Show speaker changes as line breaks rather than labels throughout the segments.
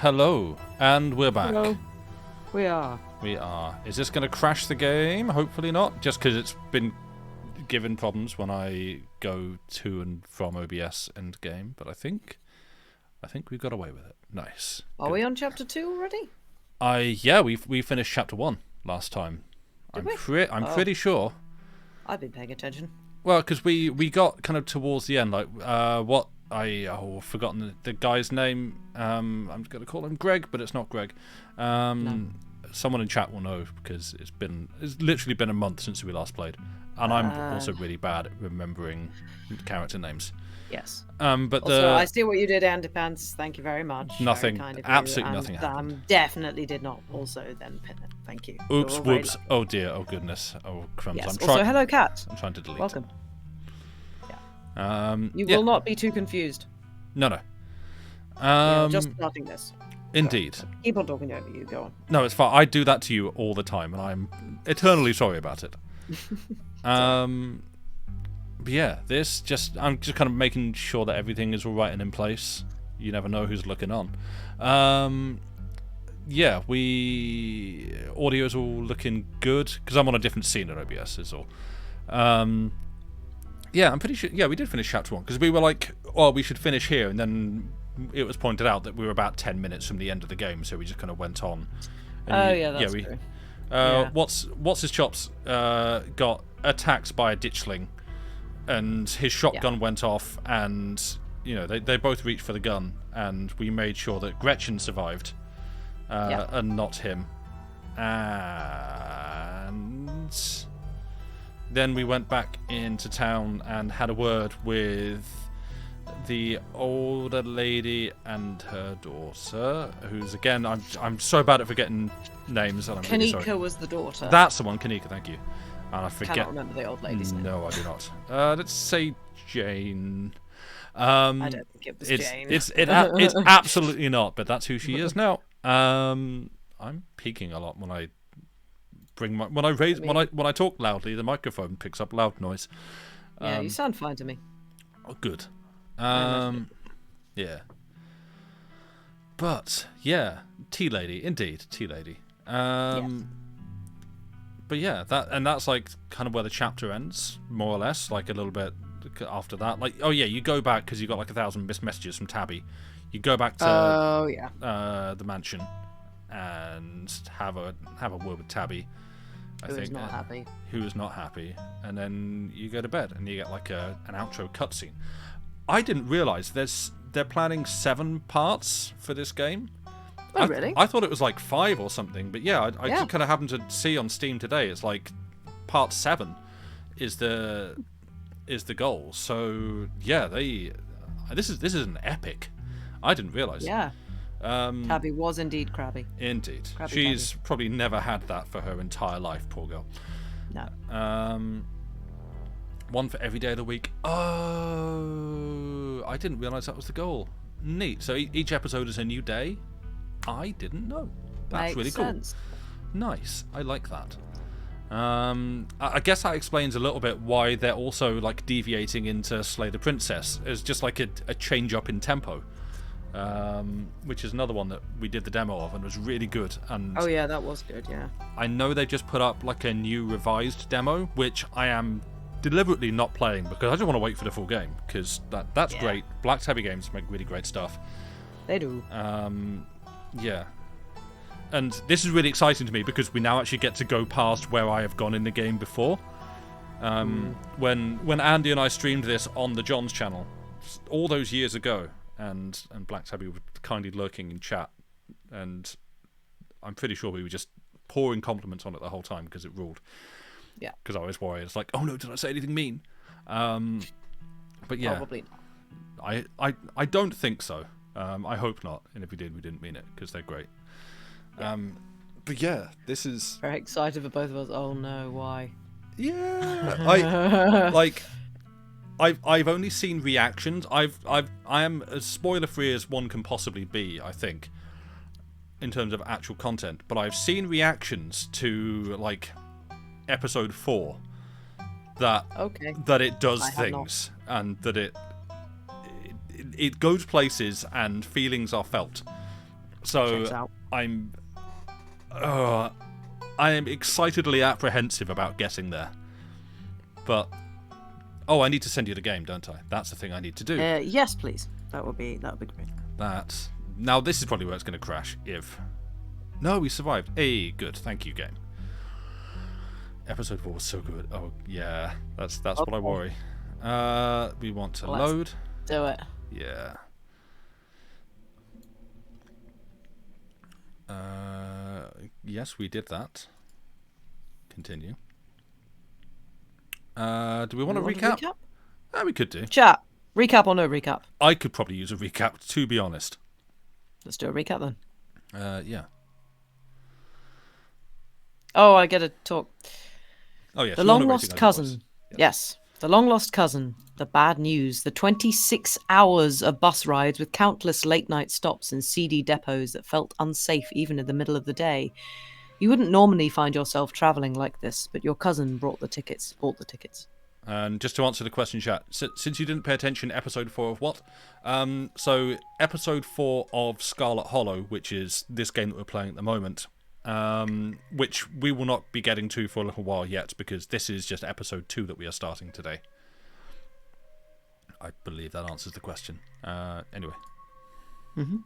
Hello, and we're back.
Hello. We are.
We are. Is this going to crash the game? Hopefully not, just because it's been given problems when I go to and from OBS and game, but I think we've got away with it. Nice.
Are
Good.
we on chapter 2 already?
Yeah, we finished chapter 1 last time.
Did
I'm pretty sure.
I've been paying attention.
Well, because we got kind of towards the end, like I've forgotten the guy's name. I'm going to call him Greg, but it's not Greg.
No.
Someone in chat will know because it's literally been a month since we last played, and I'm also really bad at remembering character names.
Yes.
But
also, I see what you did, Andy Pants. Thank you very much.
Nothing.
Very kind of
Absolutely
you.
nothing happened.
Definitely did not also then pin it. Thank you.
Oops,
You're very
whoops.
lucky.
Oh dear. Oh goodness. Oh crumbs.
Yes.
I'm
Also, hello, cat.
I'm trying to delete.
Welcome.
Yeah.
You will not be too confused.
No.
We are just starting this.
Indeed.
Keep on talking over you. Go on.
No, it's fine. I do that to you all the time, and I'm eternally sorry about it. But yeah, I'm just kind of making sure that everything is all right and in place. You never know who's looking on. Yeah, audio's all looking good because I'm on a different scene at OBS is all. Yeah, I'm pretty sure. Yeah, we did finish chapter 1 because we were like, "Oh, we should finish here," and then it was pointed out that we were about 10 minutes from the end of the game, so we just kind of went on. And
That's true.
What's his chops got attacked by a ditchling, and his shotgun went off, and they both reached for the gun, and we made sure that Gretchen survived, and not him. And then we went back into town and had a word with the older lady and her daughter, who's again, I'm so bad at forgetting names. And I'm really sorry.
Kanika was the daughter.
That's the one, Kanika. Thank you. And I forget.
Cannot remember the old lady's name.
No, I do not. Let's say Jane.
I don't think it was Jane.
It's absolutely not, but that's who she is now. I'm peaking a lot when I when I talk loudly. The microphone picks up loud noise.
Yeah, you sound fine to me.
Oh, good. Yeah. But yeah, tea lady, indeed, tea lady.
Yes.
But yeah, that's like kind of where the chapter ends, more or less. Like a little bit after that, like you go back because you got like 1,000 missed messages from Tabby. You go back to the mansion and have a word with Tabby.
Who is not happy?
Who is not happy, and then you go to bed and you get like an outro cutscene. I didn't realise they're planning 7 parts for this game.
Oh, really?
I thought it was like 5 or something, but yeah, I just kind of happened to see on Steam today. It's like part 7 is the goal. So yeah, this is an epic. I didn't realise.
Yeah. Tabby was indeed crabby.
Indeed.
Crabby
She's probably never had that for her entire life, poor girl.
No.
One for every day of the week. Oh, I didn't realise that was the goal. Neat. So each episode is a new day? I didn't know. That's really cool.
Sense.
Nice. I like that. I guess that explains a little bit why they're also like deviating into Slay the Princess. It's just like a change up in tempo. Which is another one that we did the demo of and was really good. And
oh yeah, that was good. Yeah.
I know they've just put up like a new revised demo, which I am deliberately not playing because I just want to wait for the full game because that's great. Black Tabby games make really great stuff.
They do.
Yeah. And this is really exciting to me because we now actually get to go past where I have gone in the game before. When Andy and I streamed this on the John's channel all those years ago, and Black Tabby was kindly lurking in chat, and I'm pretty sure we were just pouring compliments on it the whole time because it ruled.
Yeah.
Because I was worried. It's like, oh no, did I say anything mean? But yeah.
Probably
not. I don't think so. I hope not. And if we did, we didn't mean it because they're great.
Yeah.
But yeah, this is
very excited for both of us. Oh no, why?
Yeah. I've only seen reactions. I am as spoiler free as one can possibly be, I think, in terms of actual content. But I've seen reactions to like episode 4 that it does things and that it goes places and feelings are felt. So
Checks out.
I'm I am excitedly apprehensive about getting there. But I need to send you the game, don't I? That's the thing I need to do.
Yes, please. That would be great.
Now this is probably where it's going to crash. No, we survived. Hey, good. Thank you, game. Episode 4 was so good. Oh yeah, that's what I worry. We want to load.
Do it.
Yeah. Yes, we did that. Continue. Do we want to recap? We could do.
Chat. Recap or no recap?
I could probably use a recap, to be honest.
Let's do a recap then.
Yeah.
Oh, I get to talk.
Oh, yes.
The long lost cousin. Yes. The long lost cousin. The bad news. The 26 hours of bus rides with countless late night stops in seedy depots that felt unsafe even in the middle of the day. You wouldn't normally find yourself travelling like this, but your cousin bought the tickets.
And just to answer the question, chat, since you didn't pay attention, episode 4 of what? So, episode 4 of Scarlet Hollow, which is this game that we're playing at the moment, which we will not be getting to for a little while yet, because this is just episode 2 that we are starting today. I believe that answers the question. Anyway.
Mm-hmm.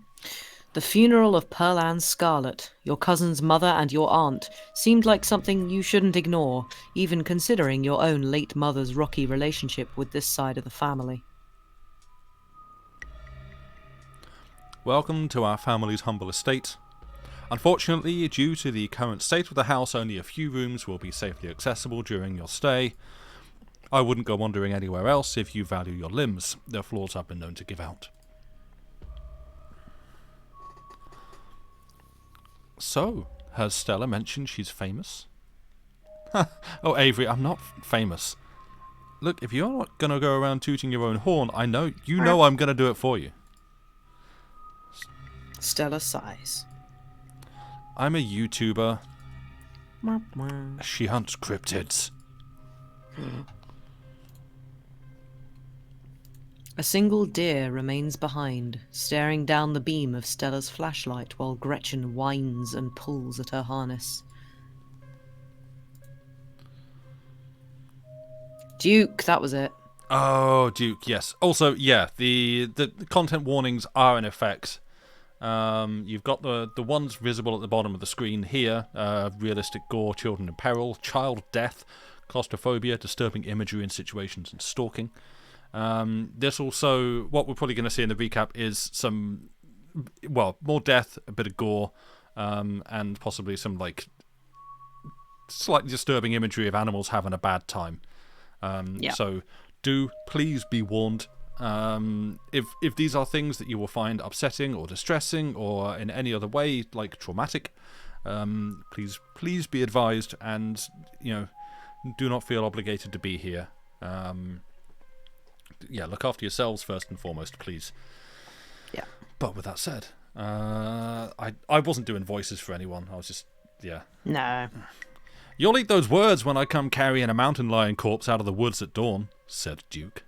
The funeral of Pearl Ann Scarlet, your cousin's mother and your aunt, seemed like something you shouldn't ignore, even considering your own late mother's rocky relationship with this side of the family.
Welcome to our family's humble estate. Unfortunately, due to the current state of the house, only a few rooms will be safely accessible during your stay. I wouldn't go wandering anywhere else if you value your limbs. Their floors have been known to give out. So, has Stella mentioned she's famous? Oh, Avery, I'm not famous. Look, if you're not going to go around tooting your own horn, you know I'm going to do it for you.
Stella sighs.
I'm a YouTuber. She hunts cryptids.
A single deer remains behind, staring down the beam of Stella's flashlight while Gretchen whines and pulls at her harness. Duke, that was it.
Oh, Duke, yes. Also, yeah, the content warnings are in effect. You've got the ones visible at the bottom of the screen here. Realistic gore, children in peril, child death, claustrophobia, disturbing imagery in situations, and stalking. This also, what we're probably going to see in the recap is more death, a bit of gore, and possibly some, slightly disturbing imagery of animals having a bad time. So, please be warned. If these are things that you will find upsetting or distressing or in any other way, traumatic, please be advised and, do not feel obligated to be here. Look after yourselves first and foremost, please.
Yeah.
But with that said, I wasn't doing voices for anyone. I was just,
No.
You'll eat those words when I come carrying a mountain lion corpse out of the woods at dawn, said Duke.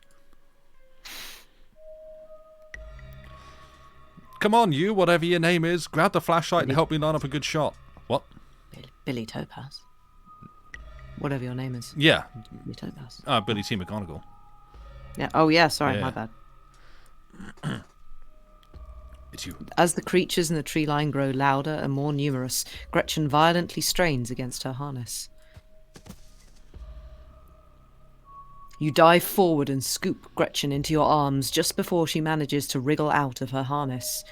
Come on, you, whatever your name is, grab the flashlight and help me line up a good shot. What?
Billy Topaz. Whatever your name is.
Yeah.
Billy Topaz.
Billy T. McGonagall.
Yeah. Oh, yeah. Sorry, my bad.
It's you.
As the creatures in the tree line grow louder and more numerous, Gretchen violently strains against her harness. You dive forward and scoop Gretchen into your arms just before she manages to wriggle out of her harness.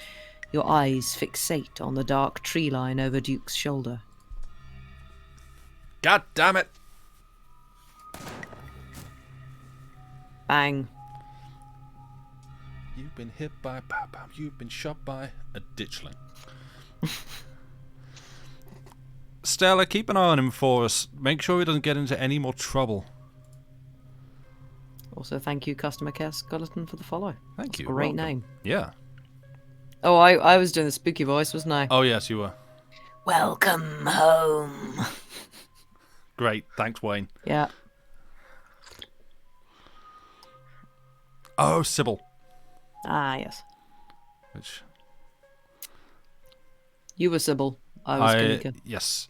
Your eyes fixate on the dark tree line over Duke's shoulder.
God damn it!
Bang.
You've been hit by you've been shot by a ditchling. Stella, keep an eye on him for us. Make sure he doesn't get into any more trouble.
Also, thank you, Customer Care Skeleton, for the follow.
Thank you.
Great
Welcome.
name.
Yeah.
Oh, I was doing the spooky voice, wasn't I?
Oh, yes, you were.
Welcome home.
Great. Thanks, Wayne.
Yeah.
Oh, Sybil.
Ah, yes.
Which...
You were Sybil. I was Kalika.
Yes.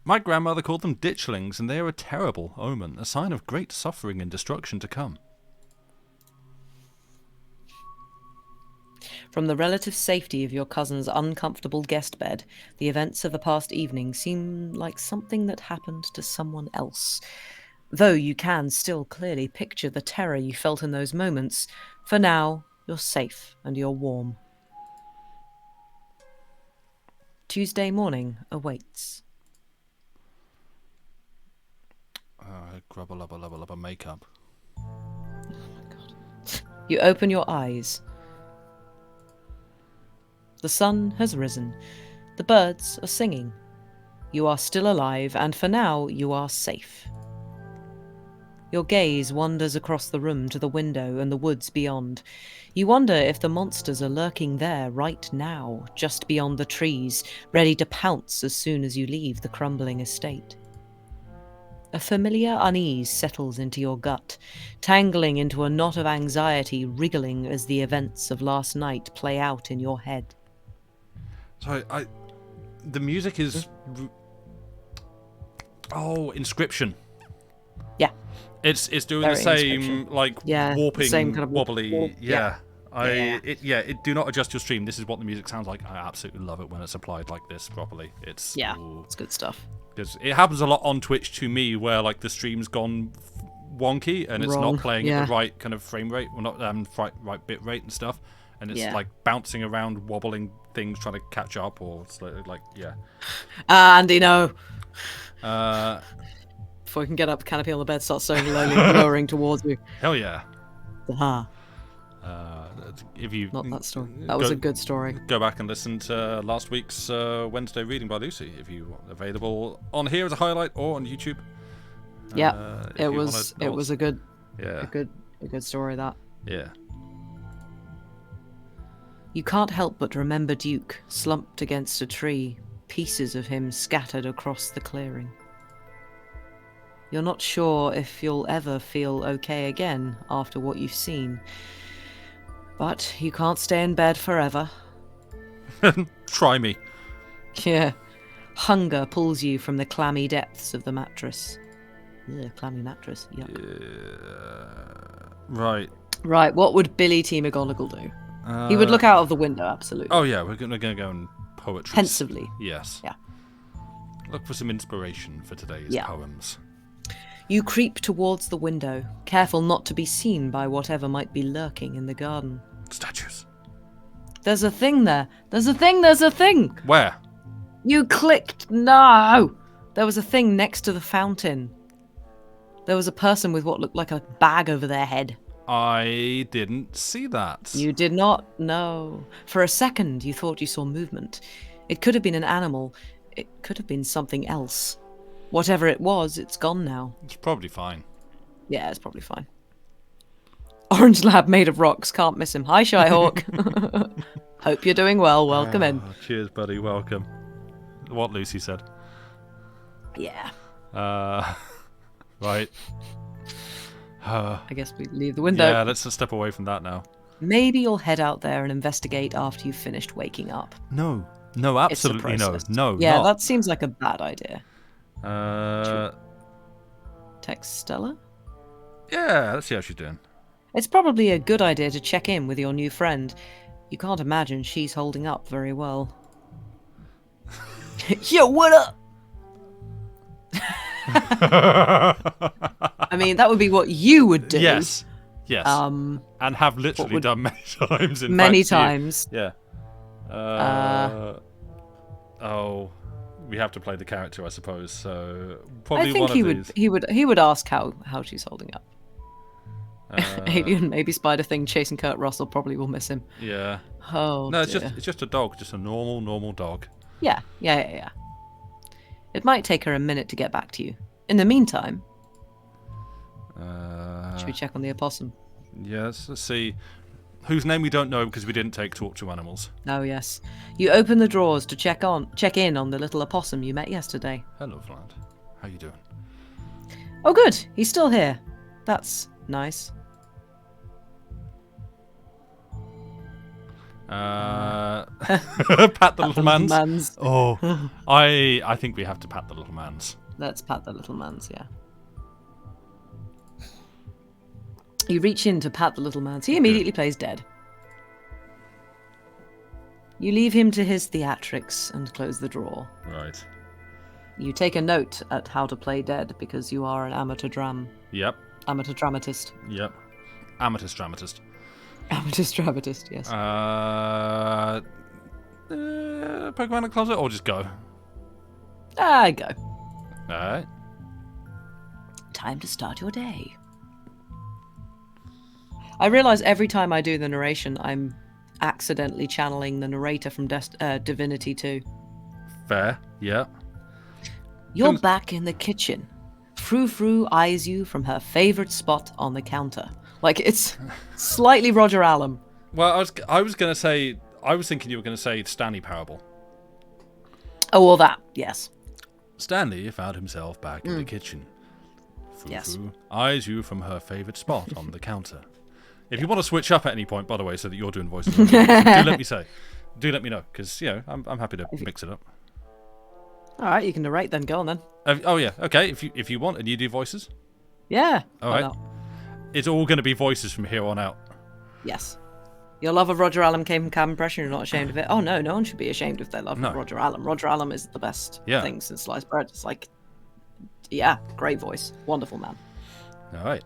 My grandmother called them ditchlings, and they are a terrible omen, a sign of great suffering and destruction to come.
From the relative safety of your cousin's uncomfortable guest bed, the events of the past evening seem like something that happened to someone else. Though you can still clearly picture the terror you felt in those moments, for now, you're safe and you're warm. Tuesday morning awaits.
Grubble up a makeup.
Oh my God. You open your eyes. The sun has risen. The birds are singing. You are still alive, and for now, you are safe. Your gaze wanders across the room to the window and the woods beyond. You wonder if the monsters are lurking there right now, just beyond the trees, ready to pounce as soon as you leave the crumbling estate. A familiar unease settles into your gut, tangling into a knot of anxiety, wriggling as the events of last night play out in your head.
So the music is... Inscription.
Yeah.
It's doing
Very
the same,
Inscription.
like,
Yeah,
warping,
same kind of
wobbly...
Yeah.
Do not adjust your stream. This is what the music sounds like. I absolutely love it when it's applied like this properly. It's
It's good stuff.
Because it happens a lot on Twitch to me, where like the stream's gone wonky and it's
Wrong.
not playing at the right kind of frame rate, well, not right bit rate and stuff, and it's like bouncing around, wobbling things, trying to catch up, or it's like
Andy, no.
Before
we can get up, canopy on the bed starts slowly lowering towards you.
Hell yeah.
Aha.
If you
Not that story. That was a good story.
Go back and listen to last week's Wednesday reading by Lucy, if you want, available on here as a highlight or on YouTube.
Yeah, it was a good story, that.
Yeah.
You can't help but remember Duke slumped against a tree, pieces of him scattered across the clearing. You're not sure if you'll ever feel okay again after what you've seen. But you can't stay in bed forever.
Try me.
Yeah. Hunger pulls you from the clammy depths of the mattress. Ugh, clammy mattress. Yuck.
Right.
Right, what would Billy T. McGonagall do? He would look out of the window, absolutely.
Oh yeah, we're gonna go in poetry.
Pensively.
Yes.
Yeah.
Look for some inspiration for today's poems.
You creep towards the window, careful not to be seen by whatever might be lurking in the garden.
Statues.
There's a thing there. There's a thing!
Where?
You clicked. No! There was a thing next to the fountain. There was a person with what looked like a bag over their head.
I didn't see that.
You did not? No. For a second, you thought you saw movement. It could have been an animal. It could have been something else. Whatever it was, it's gone now.
It's probably fine.
Yeah, it's probably fine. Orange lab made of rocks. Can't miss him. Hi, Shyhawk. Hope you're doing well. Welcome in.
Cheers, buddy. Welcome. What Lucy said.
Yeah.
Right.
I guess we leave the window.
Yeah, let's just step away from that now.
Maybe you'll head out there and investigate after you've finished waking up.
No, absolutely no. No,
yeah,
not.
That seems like a bad idea. Text Stella?
Yeah, let's see how she's doing.
It's probably a good idea to check in with your new friend. You can't imagine she's holding up very well. Yo, what up? I mean, that would be what you would do.
Yes. And have literally done many times.
Many times.
Yeah. We have to play the character, I suppose. So probably
I think
one of these.
He would ask how she's holding up. Alien, maybe Spider Thing chasing Kurt Russell probably will miss him.
Yeah.
Oh.
No,
dear.
it's just a dog, just a normal dog.
Yeah. It might take her a minute to get back to you. In the meantime, should we check on the opossum?
Yes. Let's see. Whose name we don't know because we didn't take Talk to Animals.
Oh yes. You open the drawers to check in on the little opossum you met yesterday.
Hello, Vlad. How you doing?
Oh good, he's still here. That's nice.
Pat the little mans.
mans.
Oh, I think we have to pat the little mans.
Let's pat the little mans, yeah. You reach in to pat the little mans. He immediately plays dead. You leave him to his theatrics and close the drawer.
Right.
You take a note at how to play dead because you are an amateur
Yep.
amateur dramatist.
Yep. Amethyst dramatist.
Amethyst dramatist, yes.
Poke around the closet or just go?
Go.
Alright.
Time to start your day. I realise every time I do the narration, I'm accidentally channeling the narrator from Divinity 2.
Fair. Yep.
You're back in the kitchen. Frou-Frou eyes you from her favourite spot on the counter. Like, it's slightly Roger Allam.
Well, I was gonna say, I was thinking you were gonna say Stanley Parable.
Oh, well, that, yes.
Stanley found himself back in the kitchen. Frou-Frou eyes you from her favourite spot on the counter. If you want to switch up at any point, by the way, so that you're doing voices, do let me say. Do let me know, because, you know, I'm happy to mix it up.
All right, you can narrate then. Go on then.
Oh, yeah. Okay, if you want, and you do voices?
Yeah.
All right. It's all going to be voices from here on out.
Yes. Your love of Roger Allam came from Cab Impression. You're not ashamed of it. Oh, no one should be ashamed if they love Roger Allam. Roger Allam is the best thing since sliced bread. It's like, yeah, great voice. Wonderful man. All
right.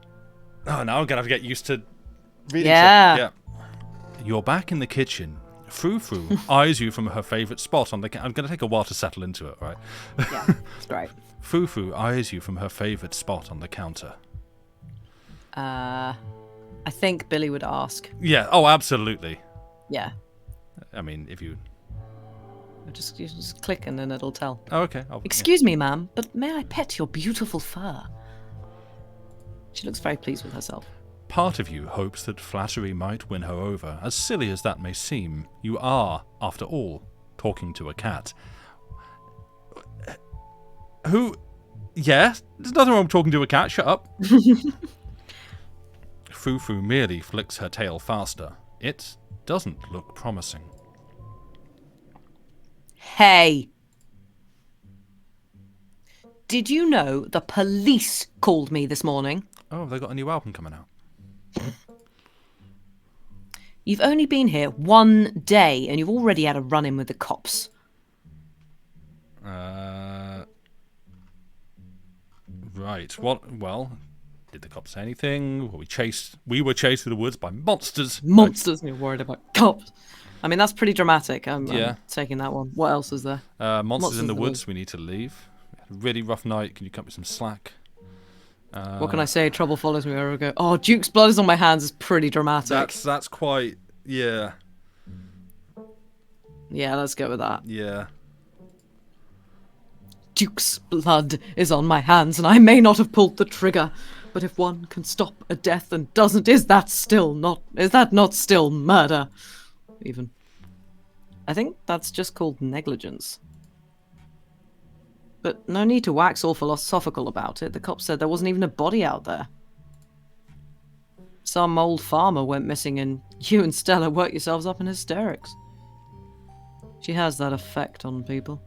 Oh, now I'm going to have to get used to reading
stuff.
Yeah. You're back in the kitchen. Frou-Frou eyes you from her favourite spot on the I'm going to take a while to settle into it, right?
Yeah, it's great.
Frou-Frou eyes you from her favourite spot on the counter.
I think Billy would ask.
Yeah, oh, absolutely.
Yeah.
I mean, if you
just click and then it'll tell.
Oh, okay.
Excuse me, ma'am, but may I pet your beautiful fur? She looks very pleased with herself.
Part of you hopes that flattery might win her over. As silly as that may seem, you are, after all, talking to a cat. Who? Yeah, there's nothing wrong with talking to a cat. Shut up. Frou-Frou merely flicks her tail faster. It doesn't look promising.
Hey! Did you know the police called me this morning?
Oh, they got a new album coming out.
You've only been here one day and you've already had a run-in with the cops.
Right. What? Well, did the cops say anything? We were chased through the woods by monsters.
Monsters, and you're worried about cops. I mean, that's pretty dramatic. I'm taking that one. What else is there?
Monsters in the woods. We need to leave. Really rough night. Can you cut me some slack?
What can I say? Trouble follows me wherever I go. Oh, Duke's blood is on my hands is pretty dramatic.
That's quite, yeah.
Yeah, let's go with that.
Yeah.
Duke's blood is on my hands, and I may not have pulled the trigger, but if one can stop a death and doesn't, is that not still murder? Even. I think that's just called negligence. But no need to wax all philosophical about it. The cops said there wasn't even a body out there. Some old farmer went missing and you and Stella worked yourselves up in hysterics. She has that effect on people.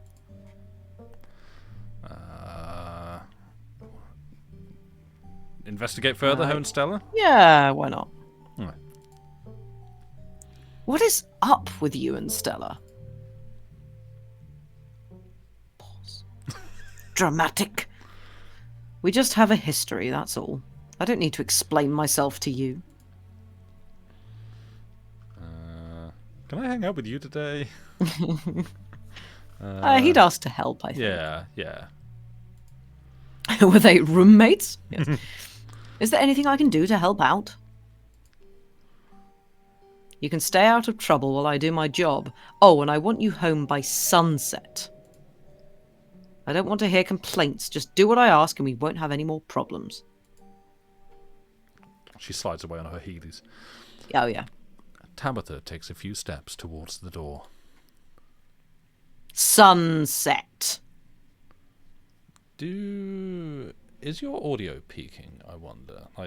Investigate further, her and Stella?
Yeah, why not?
All right.
What is up with you and Stella? Dramatic. We just have a history, that's all. I don't need to explain myself to you.
Can I hang out with you today?
He'd asked to help, I think.
Yeah.
Were they roommates? Yes. Is there anything I can do to help out? You can stay out of trouble while I do my job. Oh, and I want you home by sunset. I don't want to hear complaints. Just do what I ask and we won't have any more problems.
She slides away on her heelys.
Oh, yeah.
Tabitha takes a few steps towards the door.
Sunset.
Is your audio peaking, I wonder?
Oh,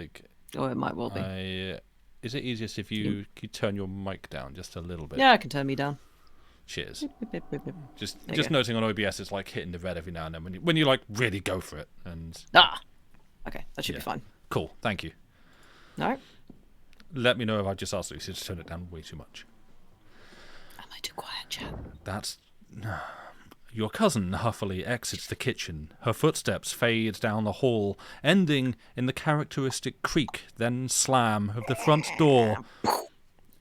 it might well be.
Is it easiest if you turn your mic down just a little bit?
Yeah, I can turn me down.
Cheers.
Beep, beep, beep.
Just noting on OBS, it's like hitting the red every now and then when you like really go for it. And
Okay, that should be fine.
Cool. Thank you.
All right.
Let me know if I just asked Lucy to turn it down way too much.
Am I too quiet, chat?
That's... Your cousin huffily exits the kitchen. Her footsteps fade down the hall, ending in the characteristic creak, then slam of the front door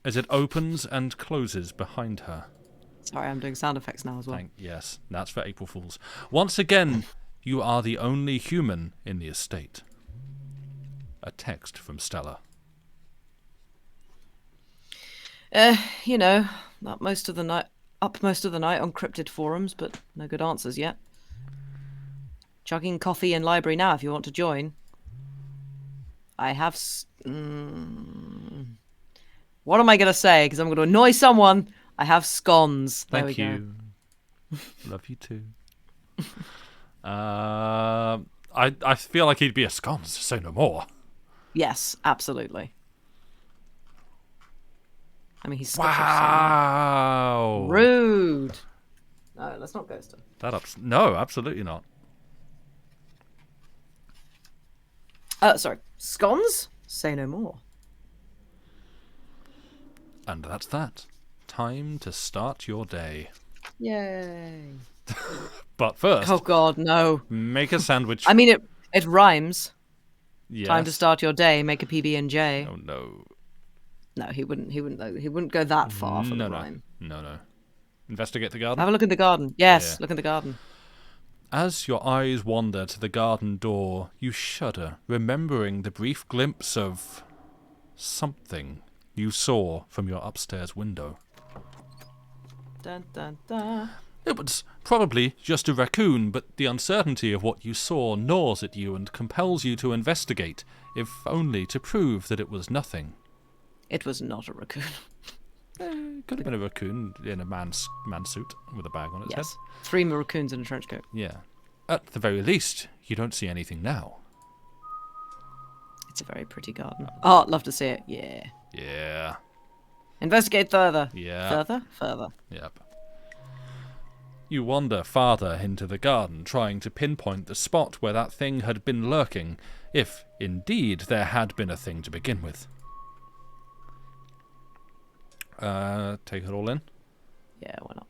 as it opens and closes behind her.
Sorry, I'm doing sound effects now as well.
Yes, that's for April Fools. Once again, you are the only human in the estate. A text from Stella.
Up most of the night on cryptid forums, but no good answers yet. Chugging coffee in library now if you want to join. I have... What am I going to say? Because I'm going to annoy someone. I have scones.
Thank you. Love you too. I feel like he'd be a scones, say no more.
Yes, absolutely. I mean, he's Scottish.
Wow.
So rude. No, let's not ghost him.
No, absolutely not.
Sorry. Scones? Say no more.
And that's that. Time to start your day.
Yay.
But first...
Oh, God, no.
Make a sandwich.
I mean, it rhymes.
Yes.
Time to start your day, make a PB&J.
Oh, no.
No, he wouldn't go that far for the rhyme.
No. Investigate the garden?
Have a look in the garden. Yes, look in the garden.
As your eyes wander to the garden door, you shudder, remembering the brief glimpse of... something you saw from your upstairs window.
Dun, dun, dun.
It was probably just a raccoon, but the uncertainty of what you saw gnaws at you and compels you to investigate, if only to prove that it was nothing.
It was not a raccoon.
Could have been a raccoon in a man suit with a bag on its head.
3 raccoons in a trench coat.
Yeah. At the very least, you don't see anything now.
It's a very pretty garden. Oh, I'd love to see it. Yeah.
Yeah.
Investigate further.
Yeah.
Further.
Yep. You wander farther into the garden, trying to pinpoint the spot where that thing had been lurking, if indeed there had been a thing to begin with. Take it all in?
Yeah, why not?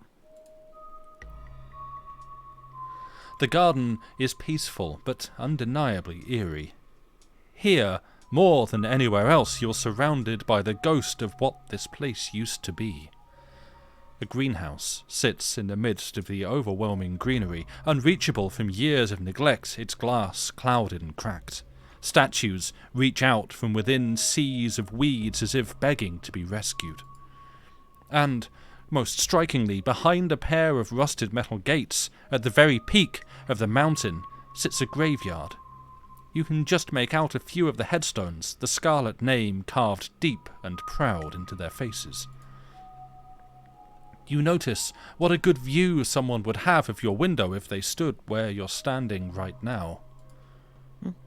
The garden is peaceful, but undeniably eerie. Here, more than anywhere else, you're surrounded by the ghost of what this place used to be. A greenhouse sits in the midst of the overwhelming greenery, unreachable from years of neglect, its glass clouded and cracked. Statues reach out from within seas of weeds as if begging to be rescued. And, most strikingly, behind a pair of rusted metal gates, at the very peak of the mountain, sits a graveyard. You can just make out a few of the headstones, the scarlet name carved deep and proud into their faces. You notice what a good view someone would have of your window if they stood where you're standing right now.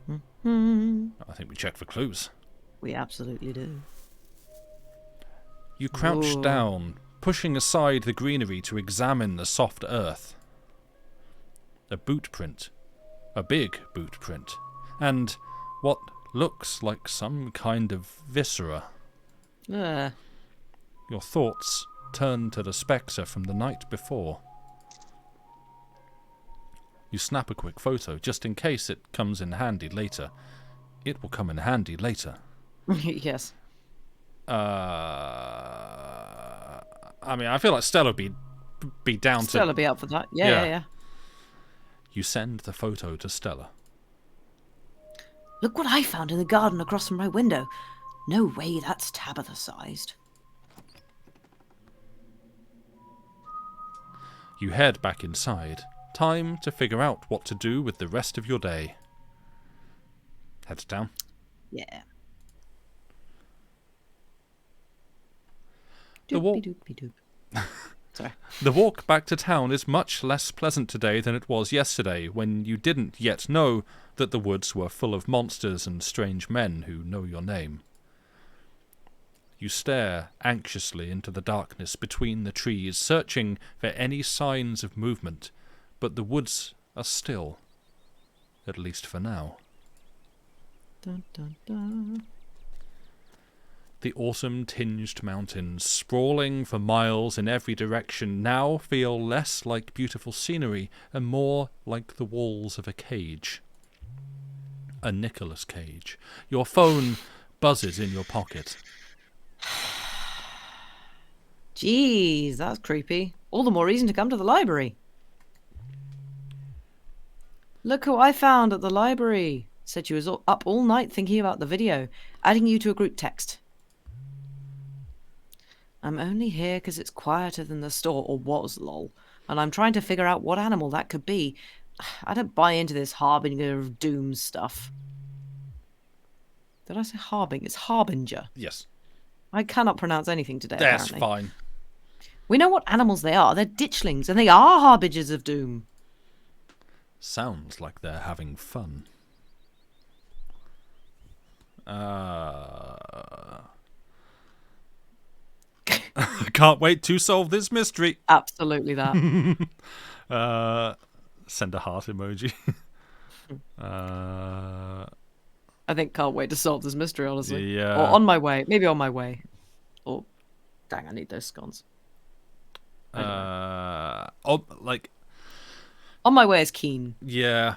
I think we checked for clues.
We absolutely do.
You crouch down, pushing aside the greenery to examine the soft earth. A boot print. A big boot print. And what looks like some kind of viscera. Your thoughts turn to the spectre from the night before. You snap a quick photo, just in case it comes in handy later. It will come in handy later.
Yes.
I mean, I feel like Stella would be down to...
Stella be up for that. Yeah.
You send the photo to Stella.
Look what I found in the garden across from my window. No way that's Tabitha-sized.
You head back inside. Time to figure out what to do with the rest of your day. Heads down.
Yeah. Sorry.
The walk back to town is much less pleasant today than it was yesterday, when you didn't yet know that the woods were full of monsters and strange men who know your name. You stare anxiously into the darkness between the trees, searching for any signs of movement, but the woods are still, at least for now.
Dun, dun, dun.
The autumn-tinged mountains, sprawling for miles in every direction, now feel less like beautiful scenery and more like the walls of a cage. A Nicolas Cage. Your phone buzzes in your pocket.
Jeez, that's creepy. All the more reason to come to the library. Look who I found at the library. Said she was up all night thinking about the video. Adding you to a group text. I'm only here because it's quieter than the store, or was, lol. And I'm trying to figure out what animal that could be. I don't buy into this harbinger of doom stuff. Did I say harbinger? It's harbinger.
Yes.
I cannot pronounce anything today,
That's
apparently.
fine.
We know what animals they are. They're ditchlings, and they are harbingers of doom.
Sounds like they're having fun. Can't wait to solve this mystery.
Absolutely that.
Send a heart emoji.
I think can't wait to solve this mystery, honestly.
Yeah.
Or on my way. Maybe on my way. Or, dang, I need those scones.
Like,
On my way is keen.
yeah.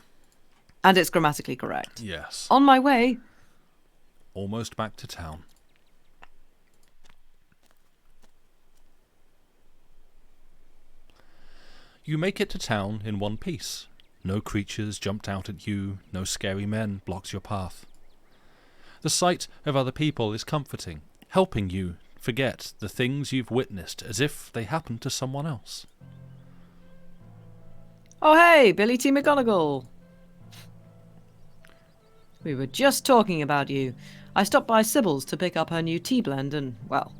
And it's grammatically correct.
Yes.
On my way.
Almost back to town. You make it to town in one piece. No creatures jumped out at you, no scary men blocked your path. The sight of other people is comforting, helping you forget the things you've witnessed as if they happened to someone else.
Oh, hey, Billy T. McGonagall. We were just talking about you. I stopped by Sybil's to pick up her new tea blend and, well...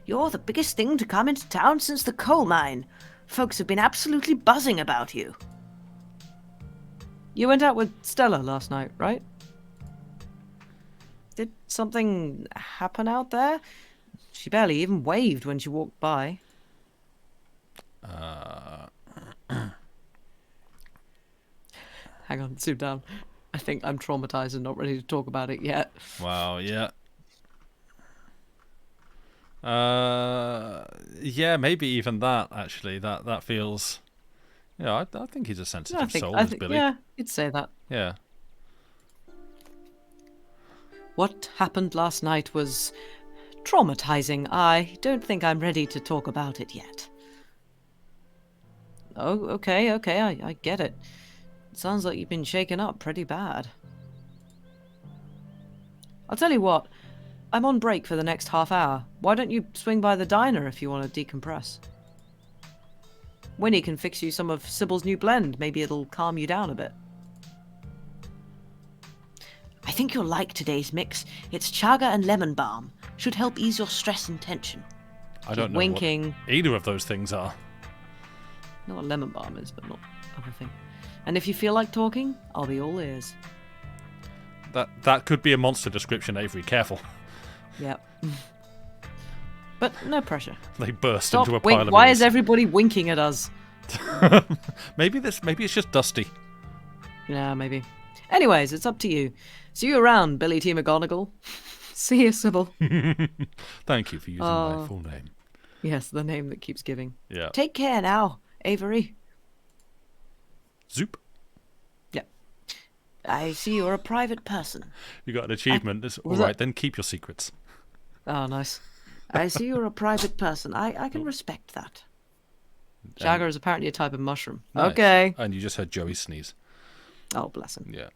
You're the biggest thing to come into town since the coal mine. Folks have been absolutely buzzing about you.
You went out with Stella last night, right? Did something happen out there? She barely even waved when she walked by. Hang on, zoom down. I think I'm traumatized and not ready to talk about it yet.
Wow, yeah. Yeah, maybe even that, actually. That feels... Yeah, I think he's a sensitive soul, is Billy.
Yeah, you'd say that.
Yeah.
What happened last night was traumatizing. I don't think I'm ready to talk about it yet. Oh, okay, I get it. Sounds like you've been shaken up pretty bad. I'll tell you what, I'm on break for the next half hour. Why don't you swing by the diner if you want to decompress? Winnie can fix you some of Sybil's new blend. Maybe it'll calm you down a bit.
I think you'll like today's mix. It's chaga and lemon balm. Should help ease your stress and tension.
I don't know
winking.
what either of those things are.
Know what lemon balm is, but not other thing. And if you feel like talking, I'll be all ears.
That could be a monster description, Avery. Careful.
Yep. But no pressure.
They burst
Stop
into a pile of
Why
ears.
is everybody winking at us?
Maybe it's just dusty.
Yeah, maybe. Anyways, it's up to you. See you around, Billy T. McGonagall. See you, Sybil.
Thank you for using my full name.
Yes, the name that keeps giving.
Yeah.
Take care now, Avery.
Zoop.
Yep.
I see you're a private person.
You got an achievement. All
was
right,
that-
then keep your secrets.
Oh, nice.
I see you're a private person. I can respect that.
Jagger is apparently a type of mushroom.
Nice.
Okay.
And you just heard Joey sneeze.
Oh, bless him.
Yeah.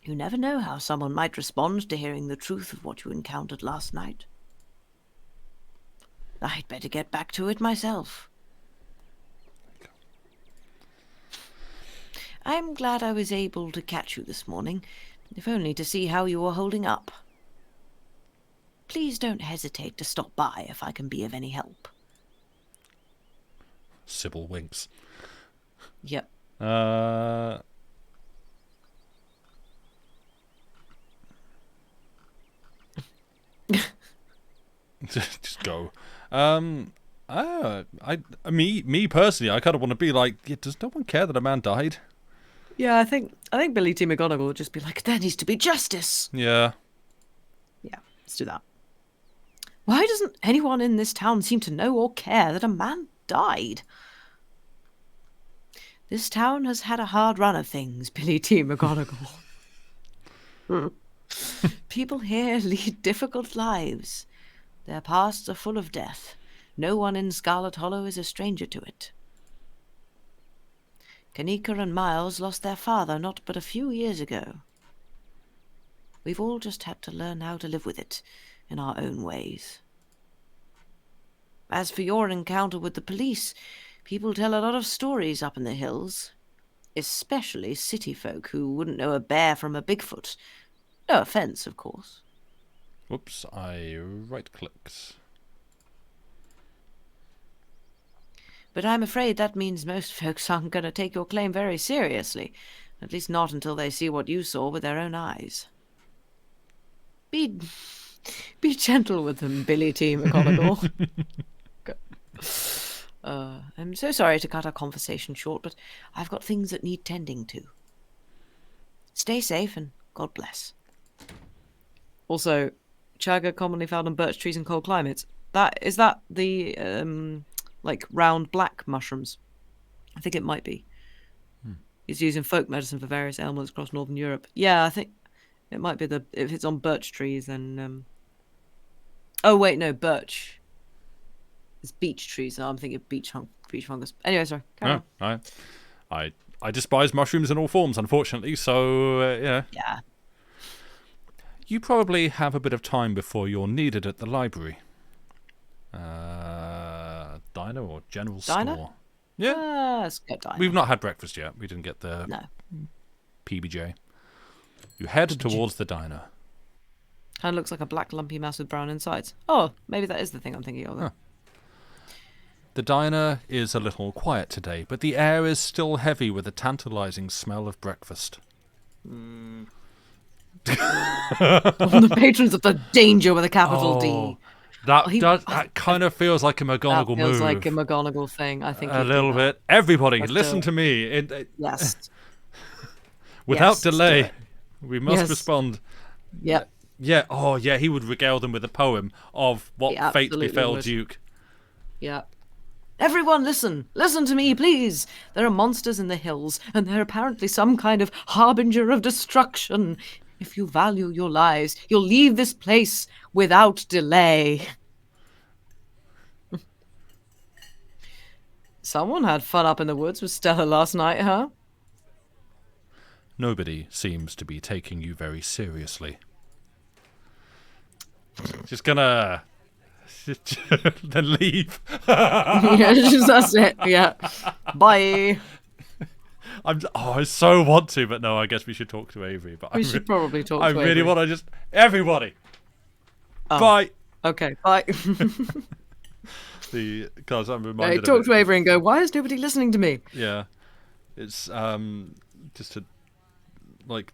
You never know how someone might respond to hearing the truth of what you encountered last night. I'd better get back to it myself. I'm glad I was able to catch you this morning, if only to see how you were holding up. Please don't hesitate to stop by if I can be of any help.
Sybil winks.
Yep.
Just go. Me personally, I kind of want to be like, yeah, does no one care that a man died?
Yeah, I think Billy T. McGonagall would just be like,
There needs to be justice.
Yeah.
yeah, let's do that. Why doesn't anyone in this town seem to know or care that a man died? This town has had a hard run of things, Billy T. McGonagall. People here lead difficult lives. Their pasts are full of death. No one in Scarlet Hollow is a stranger to it. Kanika and Miles lost their father not but a few years ago. We've all just had to learn how to live with it in our own ways. As for your encounter with the police, people tell a lot of stories up in the hills, especially city folk who wouldn't know a bear from a Bigfoot. No offense, of course.
Whoops, I right-clicked.
But I'm afraid that means most folks aren't going to take your claim very seriously. At least not until they see what you saw with their own eyes.
Be gentle with them, Billy T. McGonagall. I'm so sorry to cut our conversation short, but I've got things that need tending to. Stay safe and God bless. Also, chaga commonly found on birch trees in cold climates. Is that the like round black mushrooms? I think it might be. It's used in folk medicine for various ailments across northern Europe. Yeah, I think it might be if it's on birch trees, then. Oh wait, no, birch. It's beech trees. No, I'm thinking of beech fungus. Anyway, sorry. Carry on.
I despise mushrooms in all forms, unfortunately. So yeah.
Yeah.
You probably have a bit of time before you're needed at the library. Diner or general store? Yeah.
Let's go diner.
We've not had breakfast yet. We didn't get the PBJ. You head towards the diner.
Kind of looks like a black lumpy mass with brown insides. Oh, maybe that is the thing I'm thinking of.
Huh. The diner is a little quiet today, but the air is still heavy with a tantalizing smell of breakfast.
From the patrons of the danger with a capital D.
That kind of feels like a McGonagall move.
That feels like a McGonagall thing. I think
a little bit. Everybody, listen to me.
Yes.
Without delay, we must respond.
Yep.
Yeah. Oh, yeah. He would regale them with a poem of what fate befell Duke.
Yeah. Everyone, listen to me, please. There are monsters in the hills, and they're apparently some kind of harbinger of destruction. If you value your lives, you'll leave this place without delay. Someone had fun up in the woods with Stella last night, huh?
Nobody seems to be taking you very seriously. Just gonna then leave.
That's it. Yeah. Bye.
I so want to, but no, I guess we should talk to Avery. But
we should probably talk to Avery.
I really want to just... Everybody! Bye!
Okay, bye.
Because I'm reminded of
talk to Avery and go, why is nobody listening to me?
Yeah. It's, just to,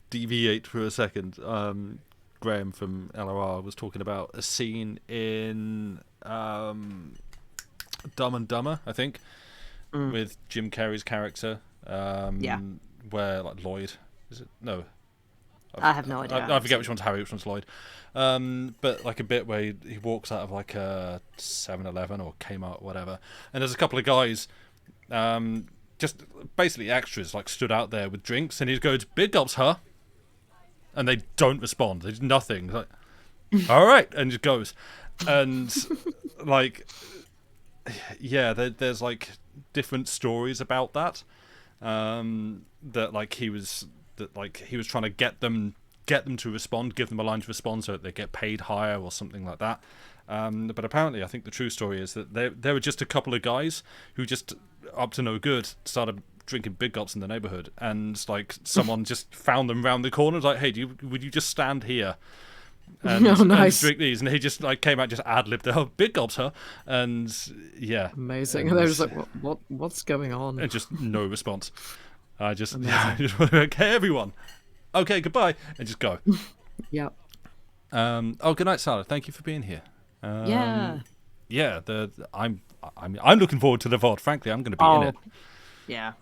deviate for a second, Graham from LRR was talking about a scene in Dumb and Dumber, I think, with Jim Carrey's character. Where Lloyd is it? No,
I have no idea.
I forget which one's Harry, which one's Lloyd. But a bit where he walks out of a 7-Eleven or Kmart, whatever, and there's a couple of guys, just basically extras, stood out there with drinks, and he goes, "Big ups, huh?" And they don't respond. There's nothing. All right, and just goes, and there's different stories about that. That he was trying to get them to respond, give them a line to respond so that they get paid higher or something like that. But apparently, I think the true story is that there were just a couple of guys who just up to no good started drinking big gulps in the neighborhood, and someone just found them round the corner. Was like, "Hey, would you just stand here and,
nice.
and drink these?" And he just came out, just ad-libbed, "Oh, big gulps, huh?" And yeah,
amazing. And they were just like, what's going on?
And just no response. I just want to be like, "Hey, everyone, okay, goodbye," and just go.
Yeah.
Good night, Sarah. Thank you for being here.
Yeah.
Yeah. I'm looking forward to the VOD. Frankly, I'm going to be in it.
Yeah.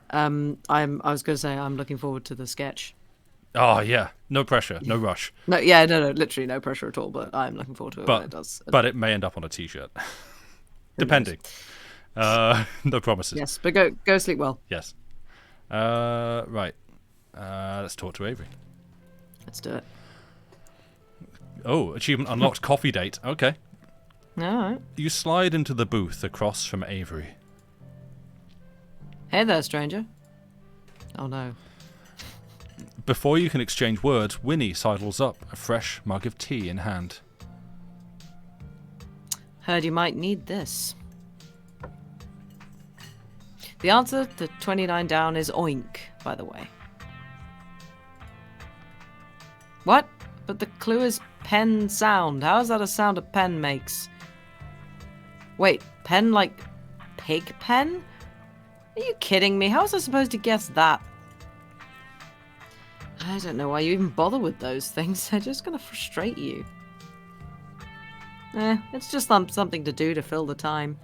I was going to say I'm looking forward to the sketch.
Oh yeah. No pressure. No rush.
No, literally no pressure at all. But I'm looking forward to it when it does.
But it may end up on a T-shirt, depending. No promises.
Yes, but go sleep well.
Yes. Right. Let's talk to Avery.
Let's do it.
Oh, achievement unlocked. Coffee date. Okay.
All right.
You slide into the booth across from Avery.
Hey there, stranger. Oh no.
Before you can exchange words, Winnie sidles up, a fresh mug of tea in hand.
Heard you might need this. The answer to 29 down is oink, by the way. What? But the clue is pen sound. How is that a sound a pen makes? Wait, pen like pig pen? Are you kidding me? How was I supposed to guess that? I don't know why you even bother with those things. They're just going to frustrate you. It's just something to do to fill the time.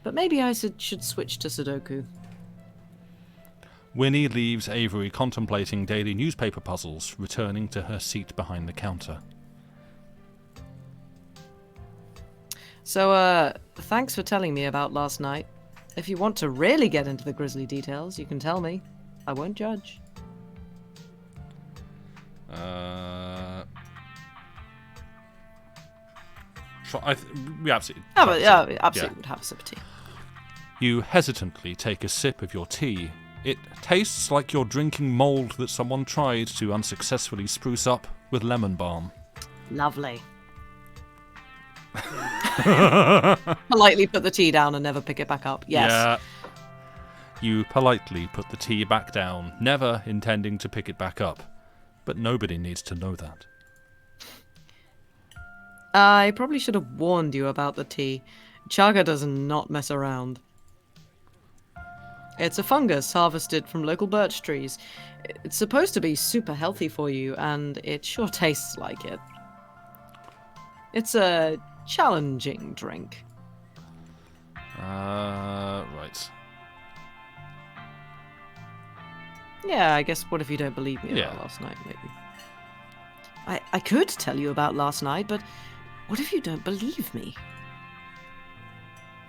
But maybe I should switch to Sudoku.
Winnie leaves Avery contemplating daily newspaper puzzles, returning to her seat behind the counter.
So, thanks for telling me about last night. If you want to really get into the grisly details, you can tell me. I won't judge.
We absolutely...
Absolutely would have a sip of tea.
You hesitantly take a sip of your tea. It tastes like you're drinking mould that someone tried to unsuccessfully spruce up with lemon balm.
Lovely. Politely put the tea down and never pick it back up. Yes.
Yeah. You politely put the tea back down, never intending to pick it back up. But nobody needs to know that.
I probably should have warned you about the tea. Chaga does not mess around. It's a fungus harvested from local birch trees. It's supposed to be super healthy for you, and it sure tastes like it. It's a challenging drink.
Right.
Yeah, I guess what if you don't believe me about last night, maybe? I could tell you about last night, but what if you don't believe me?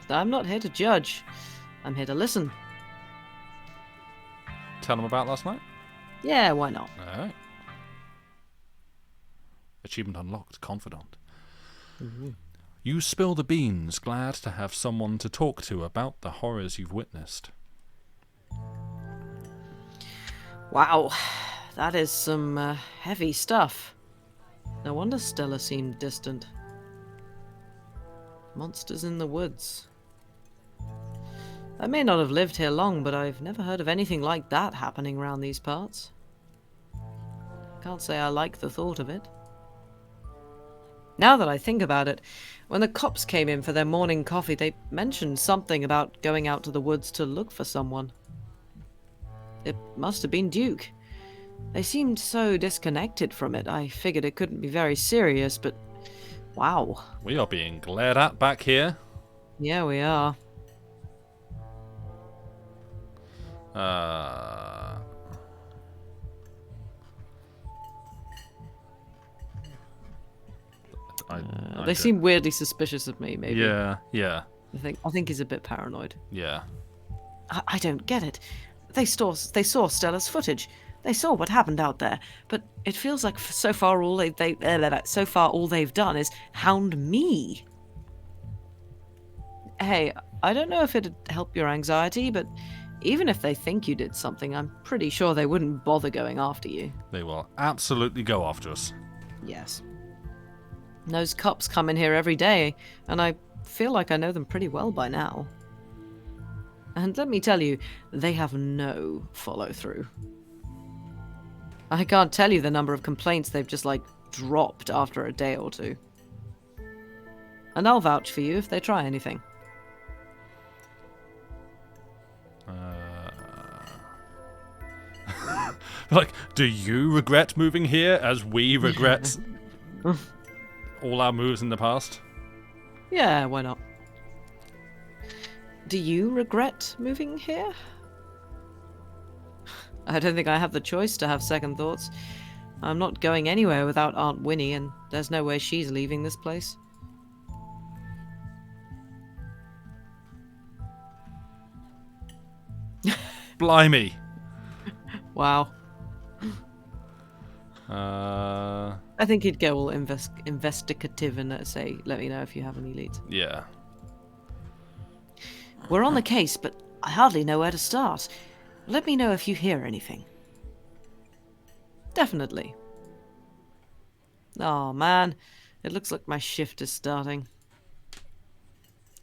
I'm not here to judge. I'm here to listen.
Tell them about last night?
Yeah, why not?
Alright. Achievement unlocked. Confidant.
Mm-hmm.
You spill the beans, glad to have someone to talk to about the horrors you've witnessed.
Wow, that is some heavy stuff. No wonder Stella seemed distant. Monsters in the woods. I may not have lived here long, but I've never heard of anything like that happening around these parts. Can't say I like the thought of it. Now that I think about it, when the cops came in for their morning coffee, they mentioned something about going out to the woods to look for someone. It must have been Duke. They seemed so disconnected from it. I figured it couldn't be very serious, but wow.
We are being glared at back here.
Yeah, we are. They seem weirdly suspicious of me, maybe.
Yeah.
I think he's a bit paranoid.
Yeah.
I don't get it. They saw Stella's footage. They saw what happened out there. But it feels like so far all they've done is hound me. Hey, I don't know if it'd help your anxiety, but even if they think you did something, I'm pretty sure they wouldn't bother going after you.
They will absolutely go after us.
Yes. Those cops come in here every day, and I feel like I know them pretty well by now. And let me tell you, they have no follow-through. I can't tell you the number of complaints they've just, dropped after a day or two. And I'll vouch for you if they try anything.
Do you regret moving here as we regret... all our moves in the past?
Yeah, why not? Do you regret moving here? I don't think I have the choice to have second thoughts. I'm not going anywhere without Aunt Winnie, and there's no way she's leaving this place.
Blimey.
Wow.
I
think he'd go all investigative and say, let me know if you have any leads.
Yeah.
We're on the case, but I hardly know where to start. Let me know if you hear anything.
Definitely. Oh man, it looks like my shift is starting.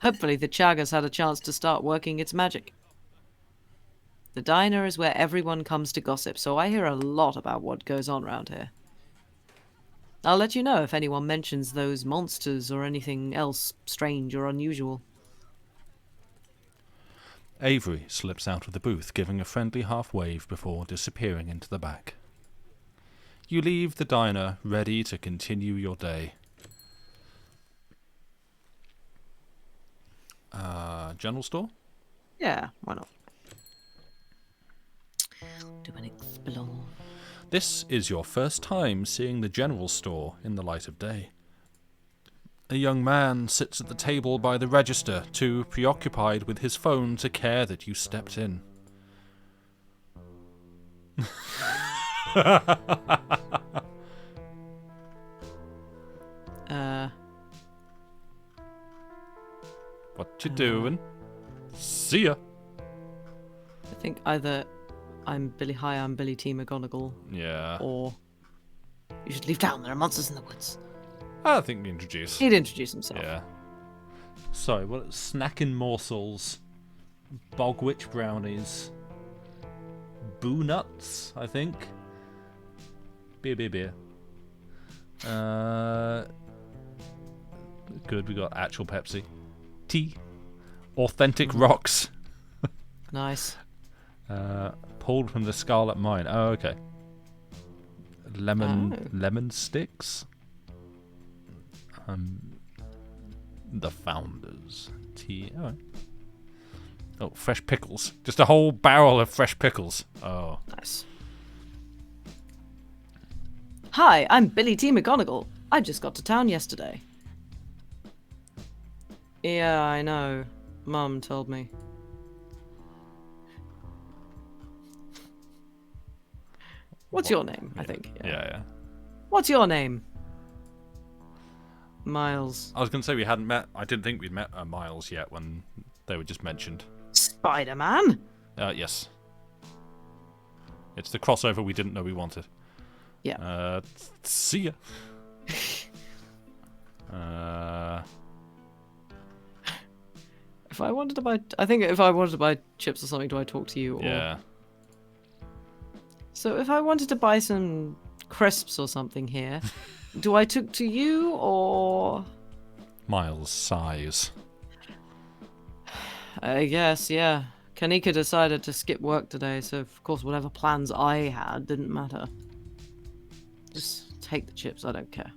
Hopefully the Chagga's had a chance to start working its magic. The diner is where everyone comes to gossip, so I hear a lot about what goes on around here. I'll let you know if anyone mentions those monsters or anything else strange or unusual.
Avery slips out of the booth, giving a friendly half-wave before disappearing into the back. You leave the diner, ready to continue your day. General store?
Yeah, why not?
Do an explore.
This is your first time seeing the general store in the light of day. A young man sits at the table by the register, too preoccupied with his phone to care that you stepped in. What you doing? See ya.
I think either I'm Billy T. McGonagall,
Yeah.
or
You should leave town. There are monsters in the woods.
I think we introduce.
he'd introduce himself.
Yeah. So, what? Snacking morsels, bogwitch brownies, boo nuts, I think. Beer. Good. We got actual Pepsi. Tea. Authentic rocks.
Nice.
Pulled from the Scarlet Mine. Oh, okay. Lemon sticks. The founders. Tea. All right. Oh, fresh pickles. Just a whole barrel of fresh pickles. Oh.
Nice. Hi, I'm Billy T. McGonagall. I just got to town yesterday. Yeah, I know. Mum told me. What's your name? I think.
Yeah.
What's your name? Miles.
I was going to say we hadn't met. I didn't think we'd met Miles yet when they were just mentioned.
Spider-Man?
Yes. It's the crossover we didn't know we wanted.
Yeah.
See ya.
If I wanted to buy... I think if I wanted to buy chips or something, do I talk to you? Or...
Yeah.
So if I wanted to buy some crisps or something here, do I talk to you or...
Miles sighs.
I guess, yeah. Kanika decided to skip work today, so of course whatever plans I had didn't matter. Just take the chips, I don't care.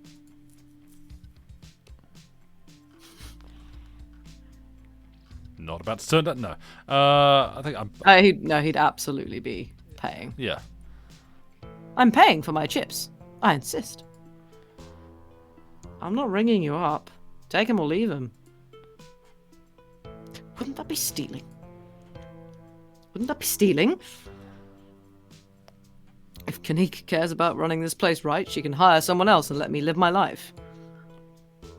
Not about to turn that. No. I think I'm.
He'd absolutely be paying.
Yeah.
I'm paying for my chips. I insist. I'm not ringing you up. Take him or leave him.
Wouldn't that be stealing?
Wouldn't that be stealing? If Kanika cares about running this place right, she can hire someone else and let me live my life.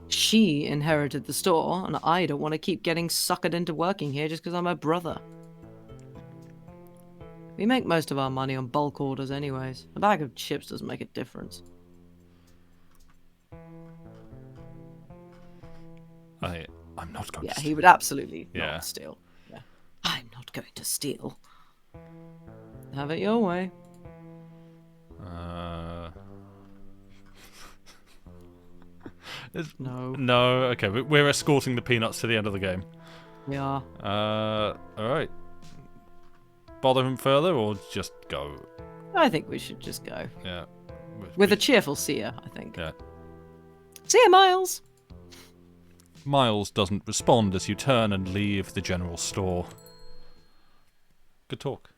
She inherited the store, and I don't want to keep getting suckered into working here just because I'm her brother. We make most of our money on bulk orders anyways. A bag of chips doesn't make a difference.
I'm not going to
Yeah,
steal.
he would absolutely
Yeah.
not steal. Yeah.
I'm not going to steal.
Have it your way. No.
No, okay, we're escorting the peanuts to the end of the game.
We are.
Alright. Bother him further or just go?
I think we should just go.
Yeah.
With a cheerful seer, I think.
Yeah.
See you, Miles.
Miles doesn't respond as you turn and leave the general store. Good talk.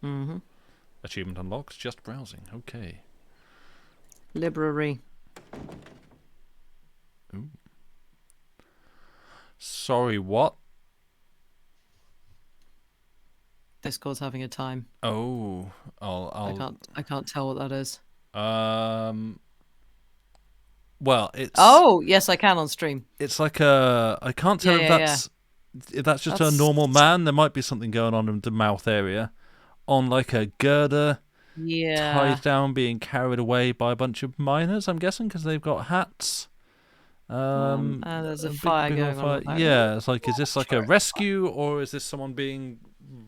Mm-hmm.
Achievement unlocked, just browsing. Okay.
Library.
Ooh. Sorry, what?
Discord's having a time.
Oh, I'll.
I can't tell what that is.
Well, it's.
Oh, yes, I can on stream.
It's like a. I can't tell if that's just a normal man. There might be something going on in the mouth area, on like a girder.
Yeah.
Tied down, being carried away by a bunch of miners. I'm guessing because they've got hats.
And there's a fire going on.
Yeah, it's like, is this like a rescue or is this someone being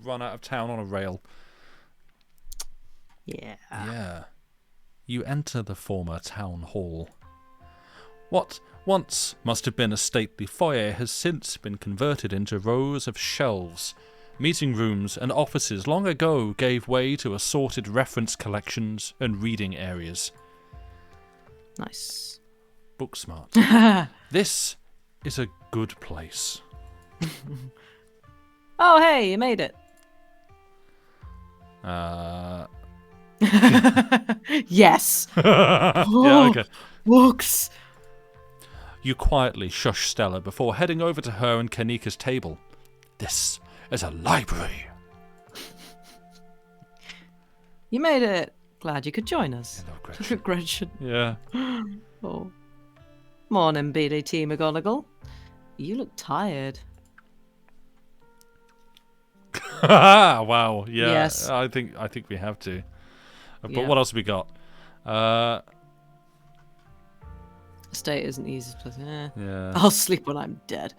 run out of town on a rail?
Yeah.
Yeah. You enter the former town hall. What once must have been a stately foyer has since been converted into rows of shelves. Meeting rooms and offices long ago gave way to assorted reference collections and reading areas.
Nice.
Book smart. This is a good place.
Oh, hey, you made it. Yes.
Yeah, okay.
Books.
You quietly shush Stella before heading over to her and Kanika's table. This is a library.
You made it. Glad you could join us.
Hello, Gretchen.
Gretchen.
Yeah.
Oh. Morning, pt.3 McGonagall. You look tired.
Wow. Yeah.
Yes.
I think we have to. But
Yeah.
what else have we got?
State isn't easy.
Yeah.
I'll sleep when I'm dead.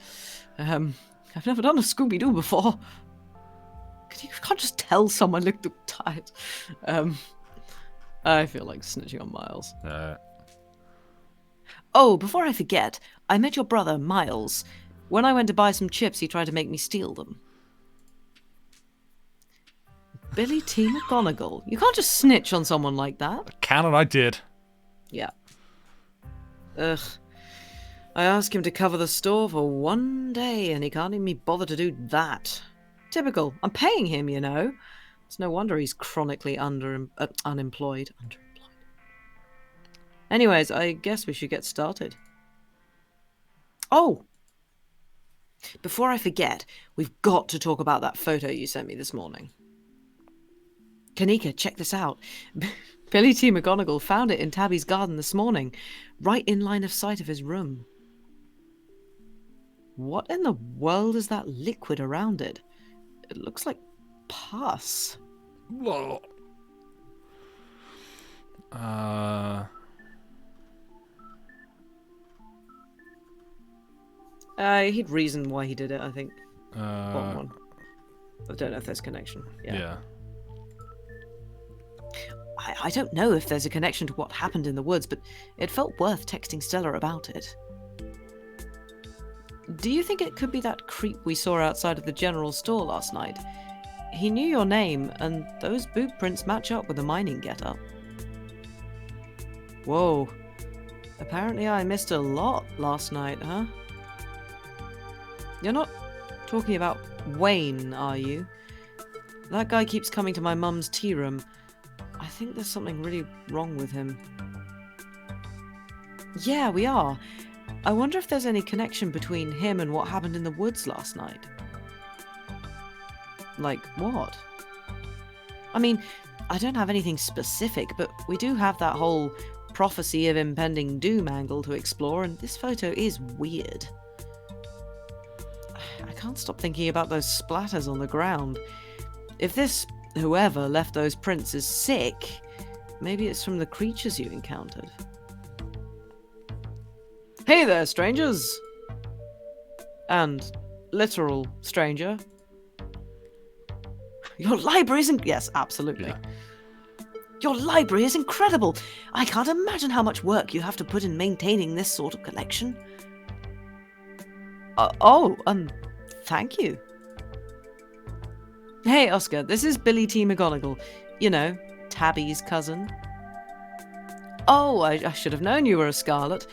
I've never done a Scooby-Doo before. You can't just tell someone look tired. I feel like snitching on Miles. Oh, before I forget, I met your brother, Miles. When I went to buy some chips, he tried to make me steal them. Billy T. McGonagall. You can't just snitch on someone like that.
Canon, I did.
Yeah. Ugh. I asked him to cover the store for one day, and he can't even be bothered to do that. Typical. I'm paying him, you know. It's no wonder he's chronically unemployed. Anyways, I guess we should get started. Oh! Before I forget, we've got to talk about that photo you sent me this morning. Kanika, check this out. Billy T. McGonagall found it in Tabby's garden this morning, right in line of sight of his room. What in the world is that liquid around it? It looks like pus. He'd reason why he did it, I think. Bottom one. I don't know if there's a connection. Yeah. I don't know if there's a connection to what happened in the woods, but it felt worth texting Stella about it. Do you think it could be that creep we saw outside of the general store last night? He knew your name, and those boot prints match up with the mining getup. Whoa. Apparently I missed a lot last night, huh? You're not talking about Wayne, are you? That guy keeps coming to my mum's tea room. I think there's something really wrong with him. Yeah, we are. I wonder if there's any connection between him and what happened in the woods last night. Like, what? I mean, I don't have anything specific, but we do have that whole prophecy of impending doom angle to explore, and this photo is weird. I can't stop thinking about those splatters on the ground. If this whoever left those prints is sick, maybe it's from the creatures you encountered. Hey there, strangers! And literal stranger. Your library isn't... Yes, absolutely.
Yeah.
Your library is incredible! I can't imagine how much work you have to put in maintaining this sort of collection. Thank you. Hey, Oscar, this is Billy T. McGonagall. You know, Tabby's cousin. Oh, I should have known you were a Scarlet.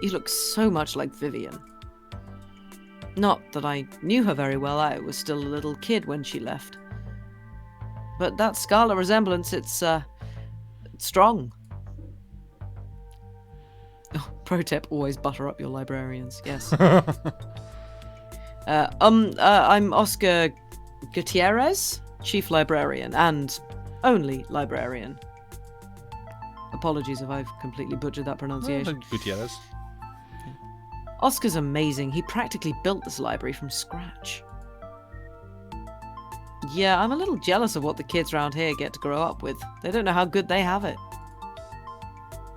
You look so much like Vivian. Not that I knew her very well. I was still a little kid when she left. But that Scarlet resemblance, it's strong. Oh, pro tip, always butter up your librarians. Yes. I'm Oscar Gutierrez, Chief Librarian and only librarian. Apologies if I've completely butchered that pronunciation.
Gutierrez.
Oscar's amazing. He practically built this library from scratch. Yeah, I'm a little jealous of what the kids around here get to grow up with. They don't know how good they have it.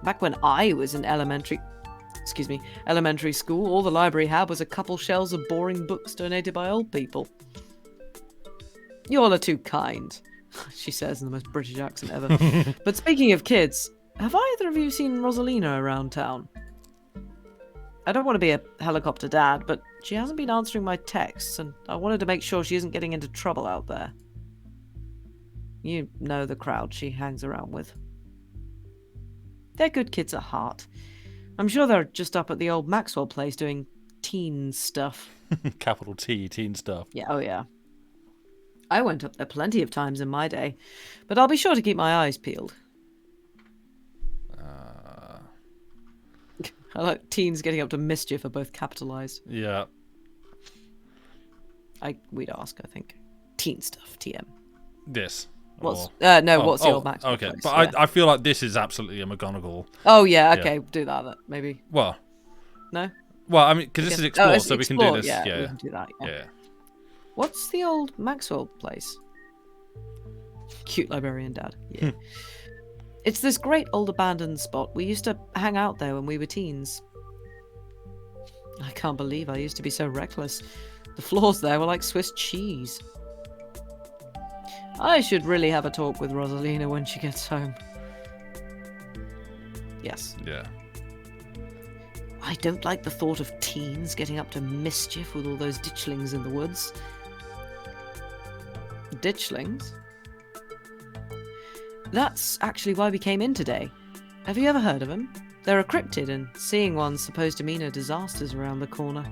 Back when I was in elementary school, all the library had was a couple shelves of boring books donated by old people. You all are too kind, she says in the most British accent ever. But speaking of kids, have either of you seen Rosalina around town? I don't want to be a helicopter dad, but she hasn't been answering my texts, and I wanted to make sure she isn't getting into trouble out there. You know the crowd she hangs around with. They're good kids at heart. I'm sure they're just up at the old Maxwell place doing teen stuff.
Capital T, teen stuff.
Yeah, oh yeah. I went up there plenty of times in my day, but I'll be sure to keep my eyes peeled. I like teens getting up to mischief are both capitalized.
Yeah.
We'd ask, I think. Teen stuff, TM.
This.
What's the old Maxwell
okay.
place?
But yeah. I feel like this is absolutely a McGonagall.
Oh, yeah, okay. Do that, maybe.
Well.
No?
Well, I mean, because this is Explore, so we can do this.
Yeah, we can do that,
yeah.
What's the old Maxwell place? Cute librarian dad. Yeah. It's this great old abandoned spot. We used to hang out there when we were teens. I can't believe I used to be so reckless. The floors there were like Swiss cheese. I should really have a talk with Rosalina when she gets home. Yes.
Yeah.
I don't like the thought of teens getting up to mischief with all those ditchlings in the woods. Ditchlings? That's actually why we came in today. Have you ever heard of them? They're a cryptid, and seeing one's supposed to mean a disaster's around the corner.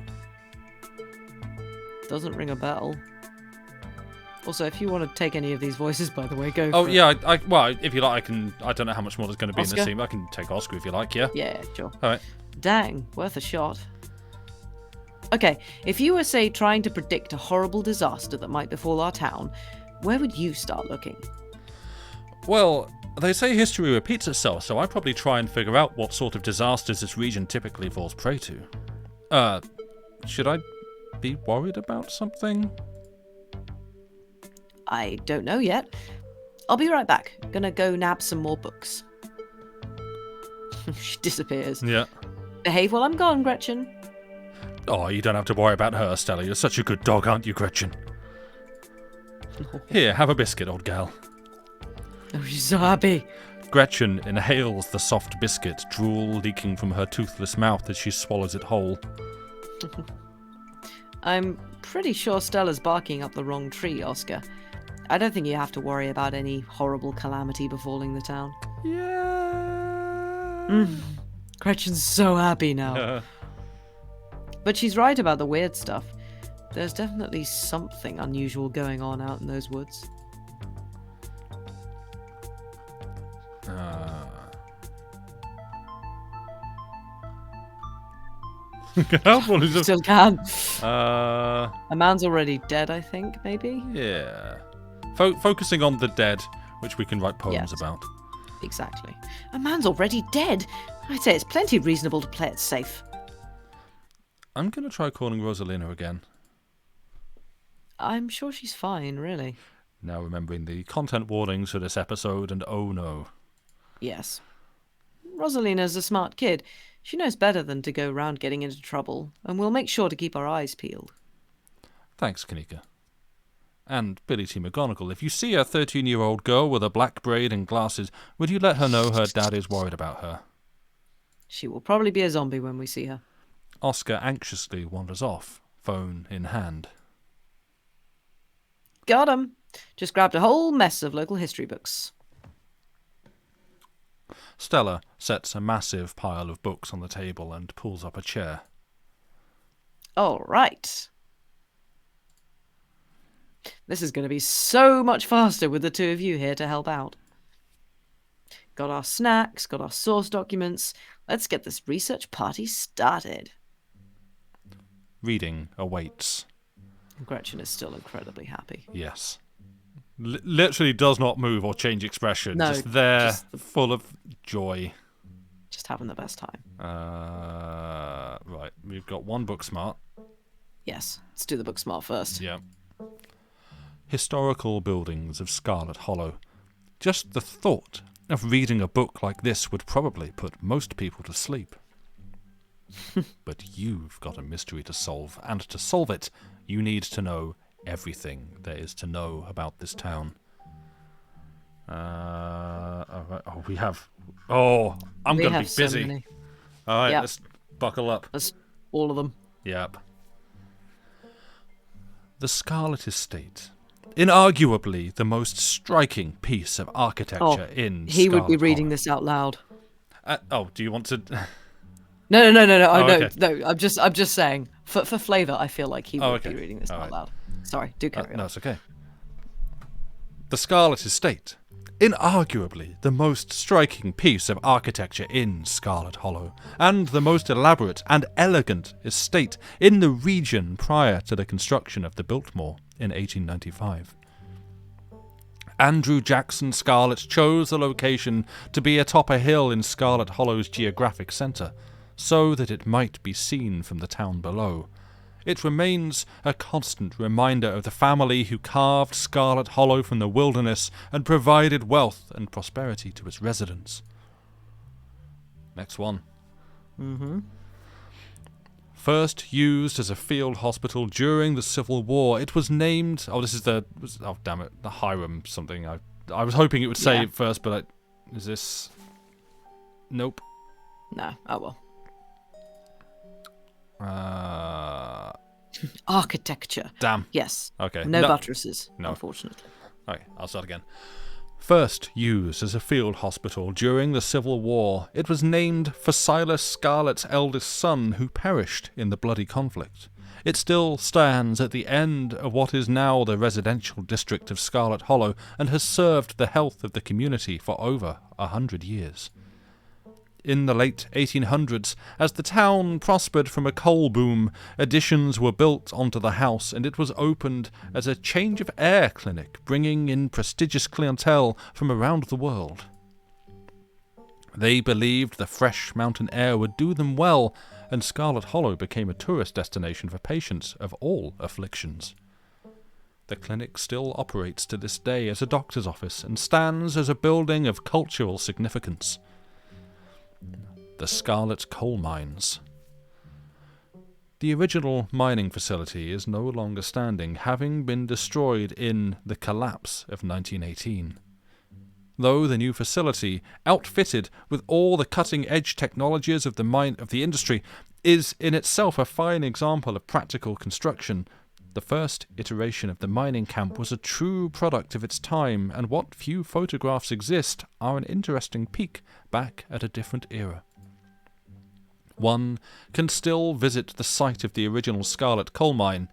Doesn't ring a bell. Also, if you want to take any of these voices, by the way, go for it.
Yeah, well, if you like, I don't know how much more there's going to be
Oscar?
in this scene. I can take Oscar if you like, yeah?
Yeah, sure.
All right.
Dang, worth a shot. Okay, if you were, say, trying to predict a horrible disaster that might befall our town, where would you start looking?
Well, they say history repeats itself, so I'd probably try and figure out what sort of disasters this region typically falls prey to. Should I be worried about something?
I don't know yet. I'll be right back. Gonna go nab some more books. She disappears.
Yeah.
Behave while I'm gone, Gretchen.
Oh, you don't have to worry about her, Stella. You're such a good dog, aren't you, Gretchen? Here, have a biscuit, old gal.
Oh, she's so happy.
Gretchen inhales the soft biscuit, drool leaking from her toothless mouth as she swallows it whole.
I'm pretty sure Stella's barking up the wrong tree, Oscar. I don't think you have to worry about any horrible calamity befalling the town.
Yeah.
Gretchen's so happy now. But she's right about the weird stuff. There's definitely something unusual going on out in those woods. Still can. A man's already dead, I think, maybe?
Yeah. Focusing on the dead, which we can write poems about.
Exactly. A man's already dead? I'd say it's plenty reasonable to play it safe.
I'm going to try calling Rosalina again.
I'm sure she's fine, really.
Now remembering the content warnings for this episode, and oh no.
Yes. Rosalina's a smart kid. She knows better than to go round getting into trouble, and we'll make sure to keep our eyes peeled.
Thanks, Kanika. And Billy T. McGonagall, if you see a 13-year-old girl with a black braid and glasses, would you let her know her dad is worried about her?
She will probably be a zombie when we see her.
Oscar anxiously wanders off, phone in hand.
Got 'em. Just grabbed a whole mess of local history books.
Stella, sets a massive pile of books on the table and pulls up a chair.
All right. This is going to be so much faster with the two of you here to help out. Got our snacks, got our source documents. Let's get this research party started.
Reading awaits.
Gretchen is still incredibly happy.
Yes. Literally does not move or change expression.
No,
just there, full of joy.
Just having the best time.
Right, we've got one book smart.
Yes, let's do the book smart first.
Yeah. Historical buildings of Scarlet Hollow. Just the thought of reading a book like this would probably put most people to sleep. But you've got a mystery to solve, and to solve it, you need to know everything there is to know about this town. We have... Oh, I'm going to be busy.
So
all right,
yep.
Let's buckle up.
That's all of them.
Yep. The Scarlet Estate. Inarguably the most striking piece of architecture in
He
Scarlet
would be reading
Hollow.
this out loud.
Do you want to...
No.
okay.
No. I'm just saying. For flavour, I feel like he would be reading this
All
out
right.
loud. Sorry, do carry on.
No, it's okay. The Scarlet Estate. Inarguably the most striking piece of architecture in Scarlet Hollow, and the most elaborate and elegant estate in the region prior to the construction of the Biltmore in 1895. Andrew Jackson Scarlett chose the location to be atop a hill in Scarlet Hollow's geographic centre, so that it might be seen from the town below. It remains a constant reminder of the family who carved Scarlet Hollow from the wilderness and provided wealth and prosperity to its residents. Next one. First used as a field hospital during the Civil War, it was named... the Hiram something. I was hoping it would say it first, but is this... Nope.
No, oh well.
Uh,
Architecture.
Damn.
Yes.
Okay.
No buttresses,
No.
unfortunately.
Okay, I'll start again. First used as a field hospital during the Civil War, it was named for Silas Scarlett's eldest son who perished in the bloody conflict. It still stands at the end of what is now the residential district of Scarlet Hollow and has served the health of the community for over 100 years. In the late 1800s, as the town prospered from a coal boom, additions were built onto the house and it was opened as a change of air clinic, bringing in prestigious clientele from around the world. They believed the fresh mountain air would do them well, and Scarlet Hollow became a tourist destination for patients of all afflictions. The clinic still operates to this day as a doctor's office and stands as a building of cultural significance. The Scarlet Coal Mines. The original mining facility is no longer standing, having been destroyed in the collapse of 1918. Though the new facility, outfitted with all the cutting-edge technologies of the industry, is in itself a fine example of practical construction, the first iteration of the mining camp was a true product of its time, and what few photographs exist are an interesting peek back at a different era. One can still visit the site of the original Scarlet coal mine,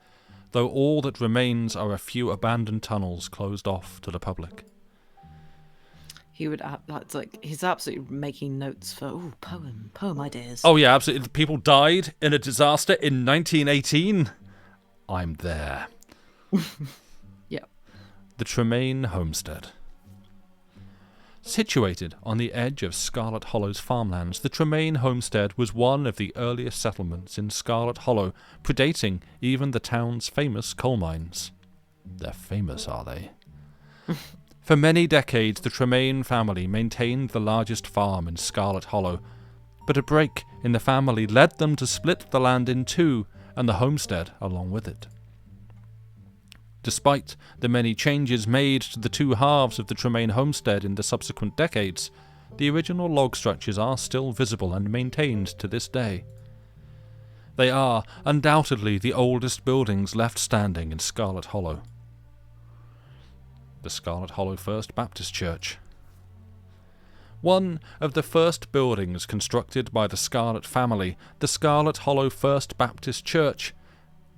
though all that remains are a few abandoned tunnels closed off to the public.
He's absolutely making notes for poem ideas.
Oh yeah, absolutely. People died in a disaster in 1918. I'm there.
Yep.
The Tremaine Homestead. Situated on the edge of Scarlet Hollow's farmlands, the Tremaine Homestead was one of the earliest settlements in Scarlet Hollow, predating even the town's famous coal mines. They're famous, are they? For many decades, the Tremaine family maintained the largest farm in Scarlet Hollow, but a break in the family led them to split the land in two, and the homestead along with it. Despite the many changes made to the two halves of the Tremaine homestead in the subsequent decades, the original log structures are still visible and maintained to this day. They are undoubtedly the oldest buildings left standing in Scarlet Hollow. The Scarlet Hollow First Baptist Church. One of the first buildings constructed by the Scarlet family, the Scarlet Hollow First Baptist Church,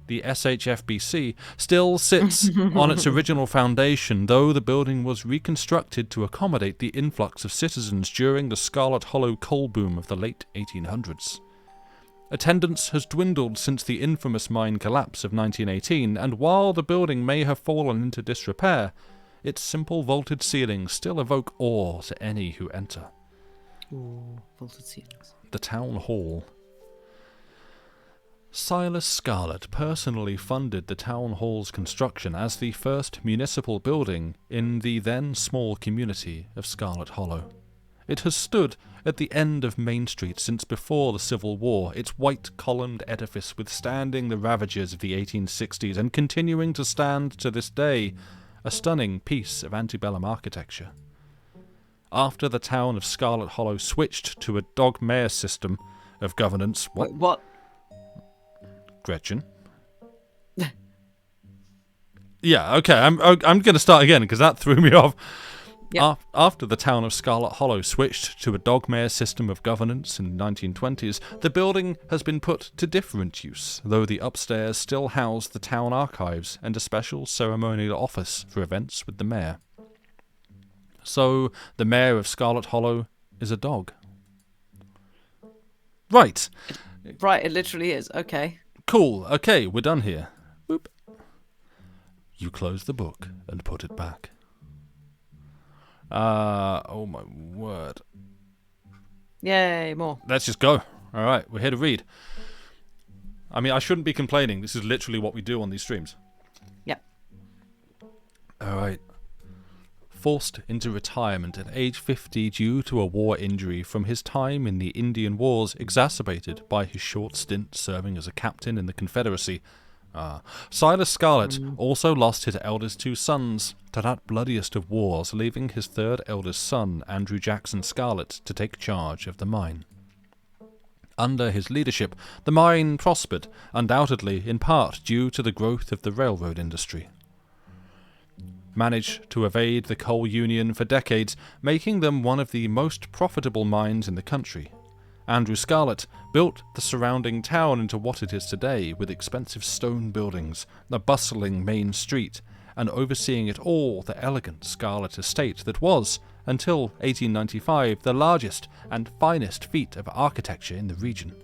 the SHFBC, still sits on its original foundation, though the building was reconstructed to accommodate the influx of citizens during the Scarlet Hollow coal boom of the late 1800s. Attendance has dwindled since the infamous mine collapse of 1918, and while the building may have fallen into disrepair, its simple vaulted ceilings still evoke awe to any who enter.
Ooh, vaulted ceilings.
The Town Hall. Silas Scarlet personally funded the Town Hall's construction as the first municipal building in the then small community of Scarlet Hollow. It has stood at the end of Main Street since before the Civil War, its white columned edifice withstanding the ravages of the 1860s and continuing to stand to this day, a stunning piece of antebellum architecture. After the town of Scarlet Hollow switched to a dog-mare system of governance...
Wait, what?
Gretchen? Yeah, okay, I'm going to start again because that threw me off.
Yep.
After the town of Scarlet Hollow switched to a dog-mare system of governance in the 1920s, the building has been put to different use, though the upstairs still house the town archives and a special ceremonial office for events with the mayor. So, the mayor of Scarlet Hollow is a dog. Right.
Right, it literally is. Okay.
Cool. Okay, we're done here. Boop. You close the book and put it back. Oh my word.
Yay, more.
Let's just go. Alright, we're here to read. I mean, I shouldn't be complaining. This is literally what we do on these streams.
Yep.
Alright. Forced into retirement at age 50 due to a war injury from his time in the Indian Wars, exacerbated by his short stint serving as a captain in the Confederacy, Silas Scarlet also lost his eldest two sons to that bloodiest of wars, leaving his third eldest son, Andrew Jackson Scarlet, to take charge of the mine. Under his leadership, the mine prospered, undoubtedly in part due to the growth of the railroad industry. Managed to evade the coal union for decades, making them one of the most profitable mines in the country. Andrew Scarlet built the surrounding town into what it is today, with expensive stone buildings, a bustling main street, and overseeing it all the elegant Scarlet estate that was, until 1895, the largest and finest feat of architecture in the region.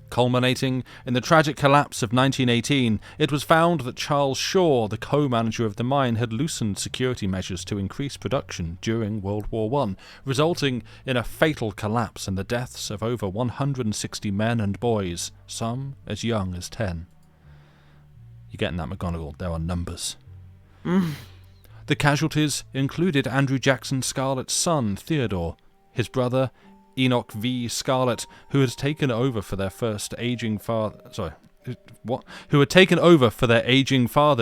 Culminating in the tragic collapse of 1918, it was found that Charles Shaw, the co-manager of the mine, had loosened security measures to increase production during World War I, resulting in a fatal collapse and the deaths of over 160 men and boys, some as young as 10. You're getting that, McGonagall? There are numbers. The casualties included Andrew Jackson Scarlet's son, Theodore, his brother, Enoch V. Scarlet, who had taken over for their aging father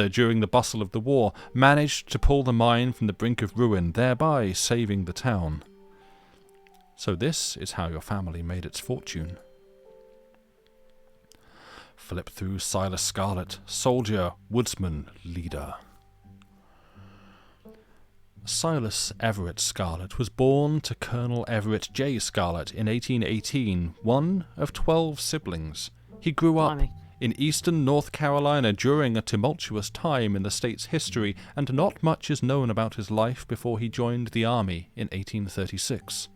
during the bustle of the war, managed to pull the mine from the brink of ruin, thereby saving the town. So this is how your family made its fortune. Flip through Silas Scarlet, soldier, woodsman, leader. Silas Everett Scarlet was born to Colonel Everett J. Scarlet in 1818, one of 12 siblings. He grew up in eastern North Carolina during a tumultuous time in the state's history, and not much is known about his life before he joined the army in 1836.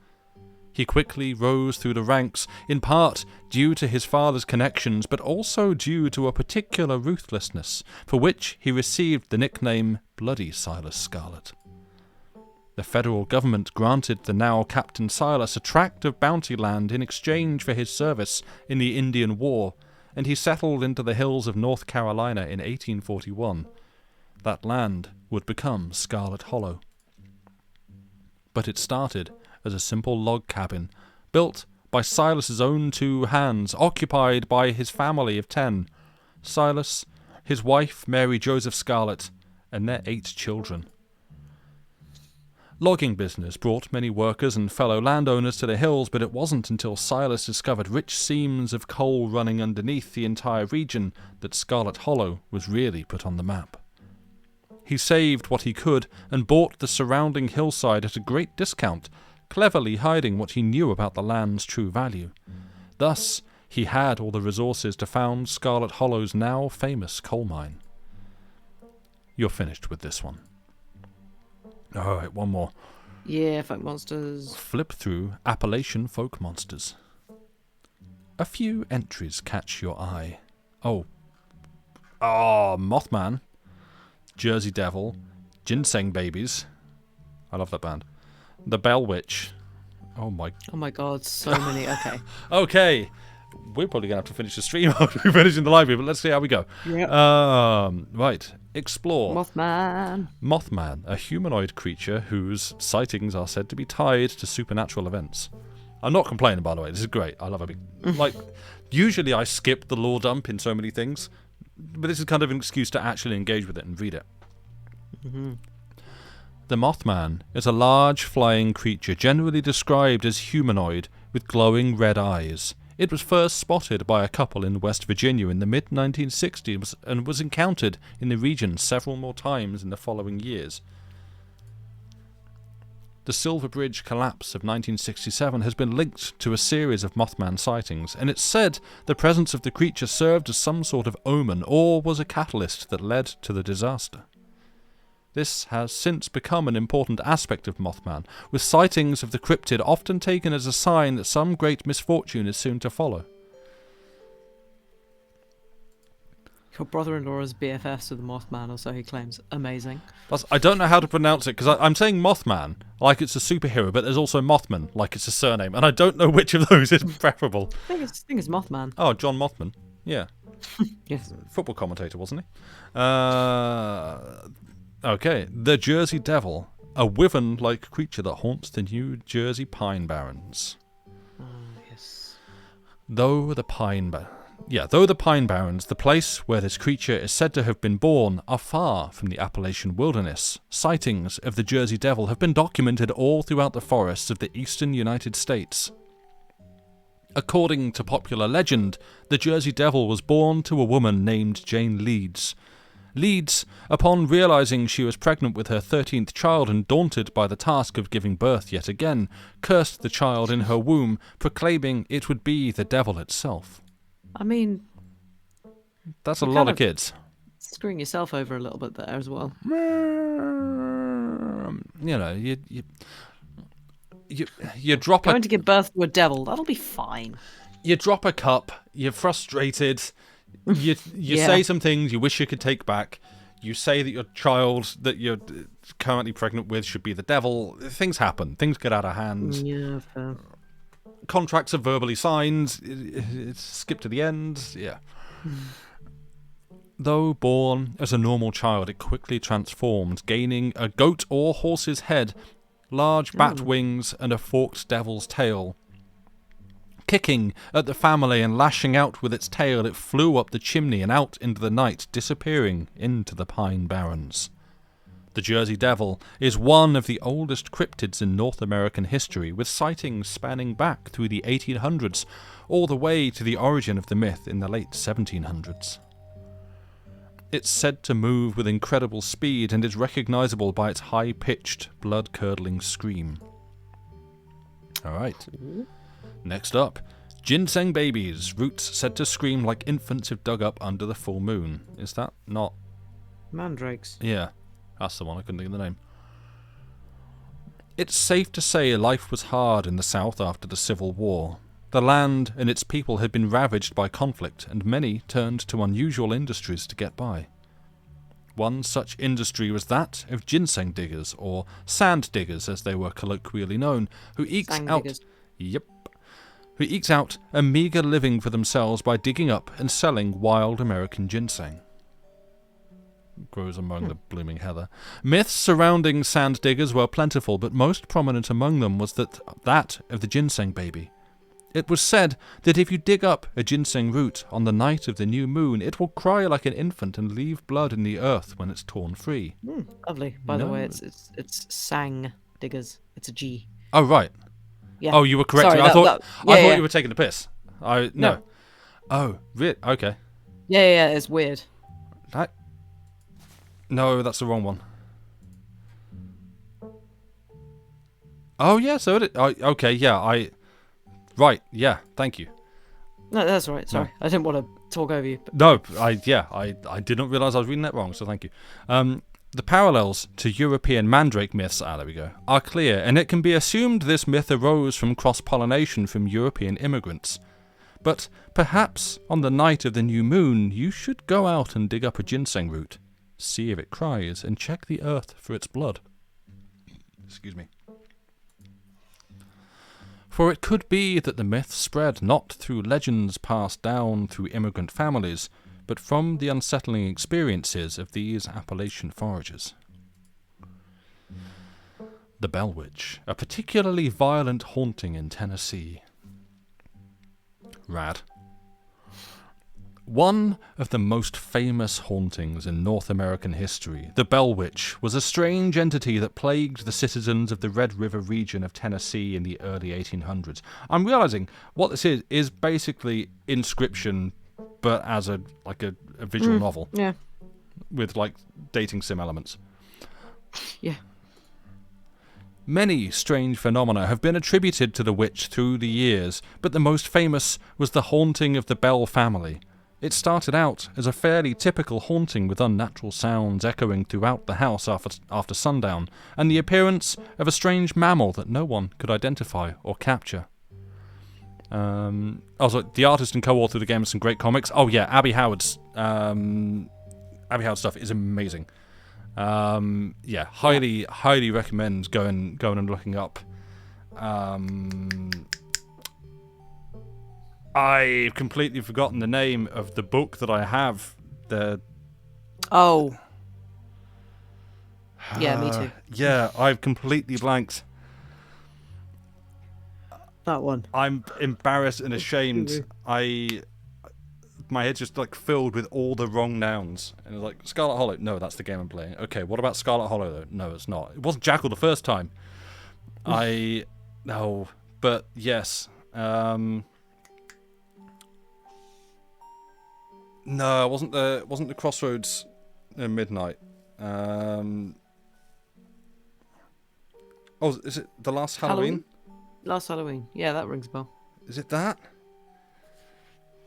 He quickly rose through the ranks, in part due to his father's connections, but also due to a particular ruthlessness, for which he received the nickname Bloody Silas Scarlet. The federal government granted the now Captain Silas a tract of bounty land in exchange for his service in the Indian War, and he settled into the hills of North Carolina in 1841. That land would become Scarlet Hollow. But it started as a simple log cabin, built by Silas's own two hands, occupied by his family of 10. Silas, his wife Mary Joseph Scarlet, and their 8 children. Logging business brought many workers and fellow landowners to the hills, but it wasn't until Silas discovered rich seams of coal running underneath the entire region that Scarlet Hollow was really put on the map. he saved what he could and bought the surrounding hillside at a great discount, cleverly hiding what he knew about the land's true value. Thus, he had all the resources to found Scarlet Hollow's now famous coal mine. You're finished with this one. Alright, one more.
Yeah, folk monsters.
Flip through Appalachian folk monsters. A few entries catch your eye. Oh, Mothman, Jersey Devil, Ginseng Babies. I love that band. The Bell Witch. Oh my
God, so many. Okay.
Okay. We're probably going to have to finish the stream after we finish in the library, but let's see how we go.
Yep.
Right. Explore.
Mothman,
a humanoid creature whose sightings are said to be tied to supernatural events. I'm not complaining, by the way. This is great. I love a big... usually I skip the lore dump in so many things, but this is kind of an excuse to actually engage with it and read it.
Mm-hmm.
The Mothman is a large flying creature generally described as humanoid with glowing red eyes. It was first spotted by a couple in West Virginia in the mid-1960s and was encountered in the region several more times in the following years. The Silver Bridge collapse of 1967 has been linked to a series of Mothman sightings, and it's said the presence of the creature served as some sort of omen or was a catalyst that led to the disaster. This has since become an important aspect of Mothman, with sightings of the cryptid often taken as a sign that some great misfortune is soon to follow.
Your brother-in-law is BFFs with the Mothman, or so he claims. Amazing.
I don't know how to pronounce it, because I'm saying Mothman like it's a superhero, but there's also Mothman like it's a surname, and I don't know which of those is preferable.
I think it's Mothman.
Oh, John Mothman. Yeah.
Yes.
Football commentator, wasn't he? Okay. The Jersey Devil, a wyvern-like creature that haunts the New Jersey Pine Barrens.
Yes.
Though the Pine Barrens, the place where this creature is said to have been born, are far from the Appalachian wilderness, sightings of the Jersey Devil have been documented all throughout the forests of the eastern United States. According to popular legend, the Jersey Devil was born to a woman named Jane Leeds. Leeds, upon realizing she was pregnant with her 13th child and daunted by the task of giving birth yet again, cursed the child in her womb, proclaiming it would be the devil itself.
I mean...
That's a lot of kids.
Screwing yourself over a little bit there as well.
You drop
Going to give birth to a devil, that'll be fine.
You drop a cup, you're frustrated, you say some things you wish you could take back, you say that your child that you're currently pregnant with should be the devil, things happen, things get out of hand.
Yeah, fair.
Contracts are verbally signed, it's skip to the end, yeah. Though born as a normal child, it quickly transformed, gaining a goat or horse's head, large bat wings, and a forked devil's tail. Kicking at the family and lashing out with its tail, it flew up the chimney and out into the night, disappearing into the Pine Barrens. The Jersey Devil is one of the oldest cryptids in North American history, with sightings spanning back through the 1800s, all the way to the origin of the myth in the late 1700s. It's said to move with incredible speed and is recognizable by its high-pitched, blood-curdling scream. Alright. Next up, ginseng babies, roots said to scream like infants if dug up under the full moon. Is that not...
Mandrakes.
Yeah, that's the one, I couldn't think of the name. It's safe to say life was hard in the South after the Civil War. The land and its people had been ravaged by conflict, and many turned to unusual industries to get by. One such industry was that of ginseng diggers, or sand diggers as they were colloquially known, who ekes out a meagre living for themselves by digging up and selling wild American ginseng. Grows among the blooming heather. Myths surrounding sand diggers were plentiful, but most prominent among them was that of the ginseng baby. It was said that if you dig up a ginseng root on the night of the new moon, it will cry like an infant and leave blood in the earth when it's torn free.
Lovely. By the way, it's sang diggers. It's a G.
Oh, right.
Yeah.
Oh, you were correct.
Sorry,
I thought
yeah.
you were taking the piss. No. Oh, really? Okay.
Yeah, it's weird.
No, that's the wrong one. Oh, yeah, so okay, yeah, right, yeah, thank you.
No, that's all right. Sorry, I didn't want to talk over you. But...
No, I did not realise I was reading that wrong, so thank you. The parallels to European mandrake myths, there we go, are clear, and it can be assumed this myth arose from cross-pollination from European immigrants. But perhaps on the night of the new moon, you should go out and dig up a ginseng root, see if it cries, and check the earth for its blood. Excuse me. For it could be that the myth spread not through legends passed down through immigrant families, but from the unsettling experiences of these Appalachian foragers. The Bell Witch, a particularly violent haunting in Tennessee. Rad. One of the most famous hauntings in North American history, the Bell Witch was a strange entity that plagued the citizens of the Red River region of Tennessee in the early 1800s. I'm realizing what this is basically Inscription, but as a visual novel.
Yeah.
With dating sim elements.
Yeah.
Many strange phenomena have been attributed to the witch through the years, but the most famous was the haunting of the Bell family. It started out as a fairly typical haunting with unnatural sounds echoing throughout the house after sundown, and the appearance of a strange mammal that no one could identify or capture. Also, the artist and co-author of the game has some great comics. Oh yeah, Abby Howard's stuff is amazing. Highly recommend going and looking up. I've completely forgotten the name of the book that I have.
Oh. Yeah, me too.
Yeah, I've completely blanked.
That one.
I'm embarrassed and ashamed. My head's just filled with all the wrong nouns. And it's like, Scarlet Hollow. No, that's the game I'm playing. Okay, what about Scarlet Hollow though? No, it's not. It wasn't Jackal the first time. No, but yes. No, it wasn't the Crossroads at midnight. Oh, is it the last Halloween?
Last Halloween. Yeah, that rings a bell.
Is it that?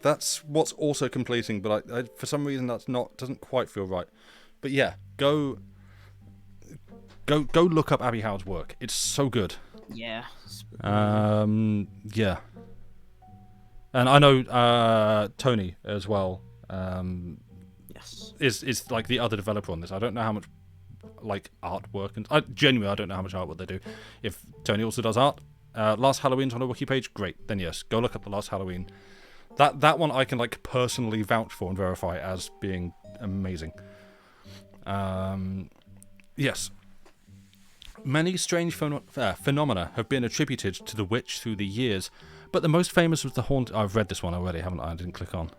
That's what's also completing, but I for some reason doesn't quite feel right. But yeah, go look up Abby Howard's work. It's so good.
Yeah.
Yeah. And I know Tony as well.
Yes.
Is the other developer on this. I don't know how much artwork and I don't know how much artwork they do. If Tony also does art, Last Halloween's on a wiki page, great. Then yes, go look at the Last Halloween. That one I can personally vouch for and verify as being amazing. Yes. Many strange phenomena have been attributed to the witch through the years, but the most famous was the haunt. I've read this one already, haven't I? I didn't click on.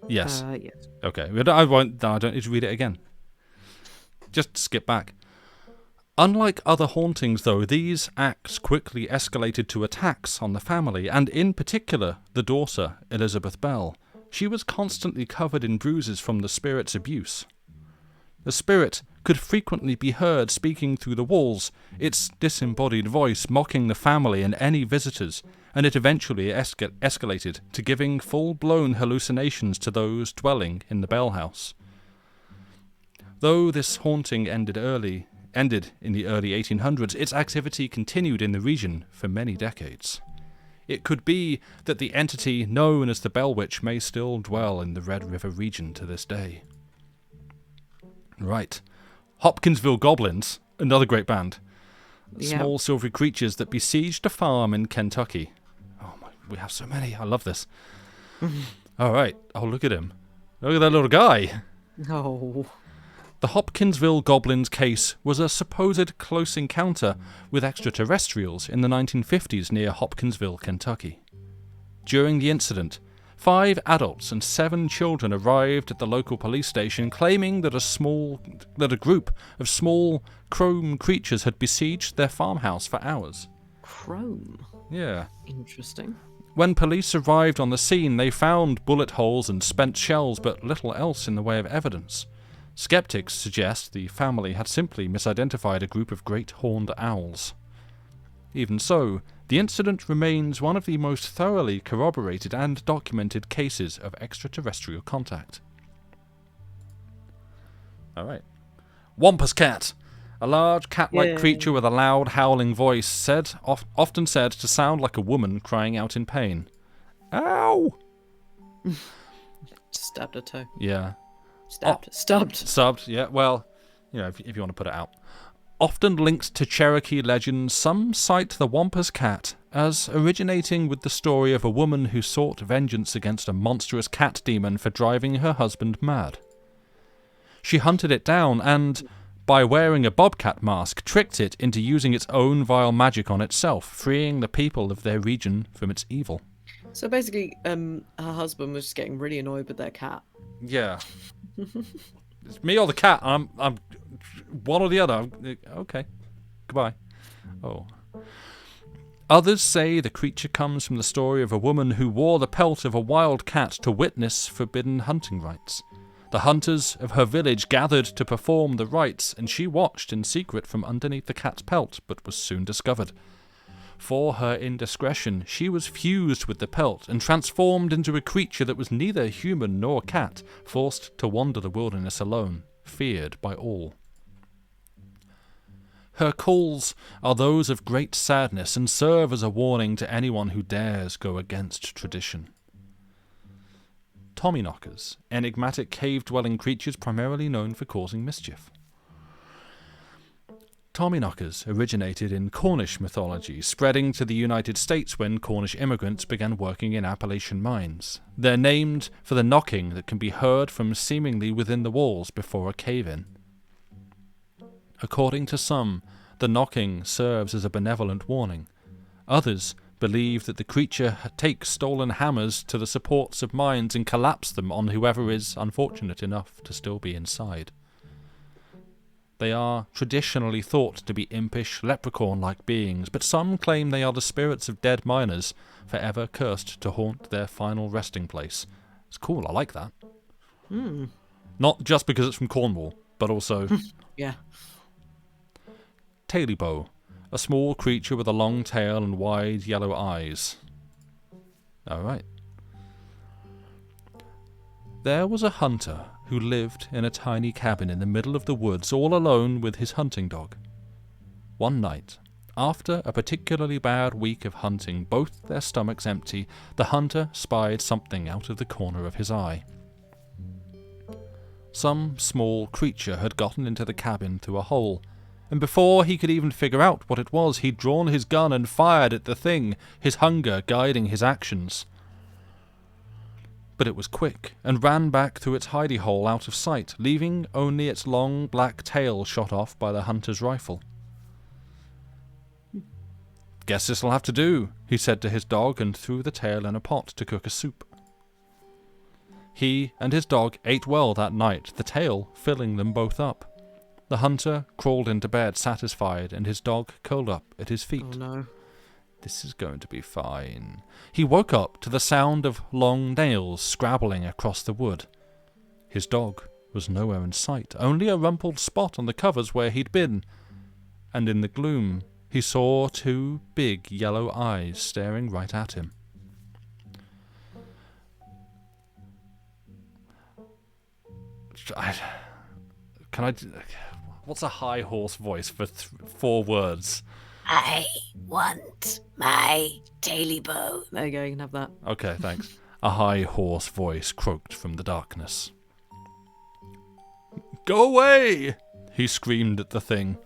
Yes.
Yes.
Okay. I don't need to read it again. Just skip back. Unlike other hauntings, though, these acts quickly escalated to attacks on the family, and in particular, the daughter, Elizabeth Bell. She was constantly covered in bruises from the spirit's abuse. The spirit could frequently be heard speaking through the walls, its disembodied voice mocking the family and any visitors, and it eventually escalated to giving full-blown hallucinations to those dwelling in the Bell house. Though this haunting ended in the early 1800s, its activity continued in the region for many decades. It could be that the entity known as the Bell Witch may still dwell in the Red River region to this day. Right. Hopkinsville Goblins, another great band.
Yep.
Small silvery creatures that besieged a farm in Kentucky. Oh my, we have so many. I love this. All right. Oh, look at him. Look at that little guy.
Oh.
The Hopkinsville Goblins case was a supposed close encounter with extraterrestrials in the 1950s near Hopkinsville, Kentucky. During the incident, 5 adults and 7 children arrived at the local police station claiming that a group of small chrome creatures had besieged their farmhouse for hours.
Chrome?
Yeah.
Interesting.
When police arrived on the scene, they found bullet holes and spent shells, but little else in the way of evidence. Skeptics suggest the family had simply misidentified a group of great horned owls. Even so, the incident remains one of the most thoroughly corroborated and documented cases of extraterrestrial contact. Alright. Wampus cat. A large cat-like creature with a loud, howling voice, often said to sound like a woman crying out in pain. Ow!
Stabbed a toe.
Yeah.
Stubbed,
yeah. Well, if you want to put it out. Often linked to Cherokee legends, some cite the Wampus cat as originating with the story of a woman who sought vengeance against a monstrous cat demon for driving her husband mad. She hunted it down and, by wearing a bobcat mask, tricked it into using its own vile magic on itself, freeing the people of their region from its evil.
So basically, her husband was just getting really annoyed with their cat.
Yeah. It's me or the cat. I'm one or the other. Okay. Goodbye. Oh. Others say the creature comes from the story of a woman who wore the pelt of a wild cat to witness forbidden hunting rites. The hunters of her village gathered to perform the rites, and she watched in secret from underneath the cat's pelt, but was soon discovered. For her indiscretion, she was fused with the pelt and transformed into a creature that was neither human nor cat, forced to wander the wilderness alone, feared by all. Her calls are those of great sadness and serve as a warning to anyone who dares go against tradition. Tommyknockers, enigmatic cave-dwelling creatures primarily known for causing mischief. Tommyknockers originated in Cornish mythology, spreading to the United States when Cornish immigrants began working in Appalachian mines. They're named for the knocking that can be heard from seemingly within the walls before a cave-in. According to some, the knocking serves as a benevolent warning. Others believe that the creature takes stolen hammers to the supports of mines and collapses them on whoever is unfortunate enough to still be inside. They are traditionally thought to be impish, leprechaun-like beings, but some claim they are the spirits of dead miners, forever cursed to haunt their final resting place. It's cool, I like that. Not just because it's from Cornwall, but also...
Yeah.
Tailibo, a small creature with a long tail and wide yellow eyes. Alright. There was a hunter who lived in a tiny cabin in the middle of the woods all alone with his hunting dog. One night, after a particularly bad week of hunting, both their stomachs empty, the hunter spied something out of the corner of his eye. Some small creature had gotten into the cabin through a hole, and before he could even figure out what it was, he'd drawn his gun and fired at the thing, his hunger guiding his actions. But it was quick, and ran back through its hidey hole out of sight, leaving only its long black tail shot off by the hunter's rifle. "Guess this'll have to do," he said to his dog, and threw the tail in a pot to cook a soup. He and his dog ate well that night, the tail filling them both up. The hunter crawled into bed satisfied, and his dog curled up at his feet.
Oh no.
This is going to be fine. He woke up to the sound of long nails scrabbling across the wood. His dog was nowhere in sight, only a rumpled spot on the covers where he'd been, and in the gloom he saw two big yellow eyes staring right at him. What's a high horse voice for 4 words?
I want my Tailibo.
There you go, you can have that.
Okay, thanks. A high hoarse voice croaked from the darkness. "Go away!" he screamed at the thing.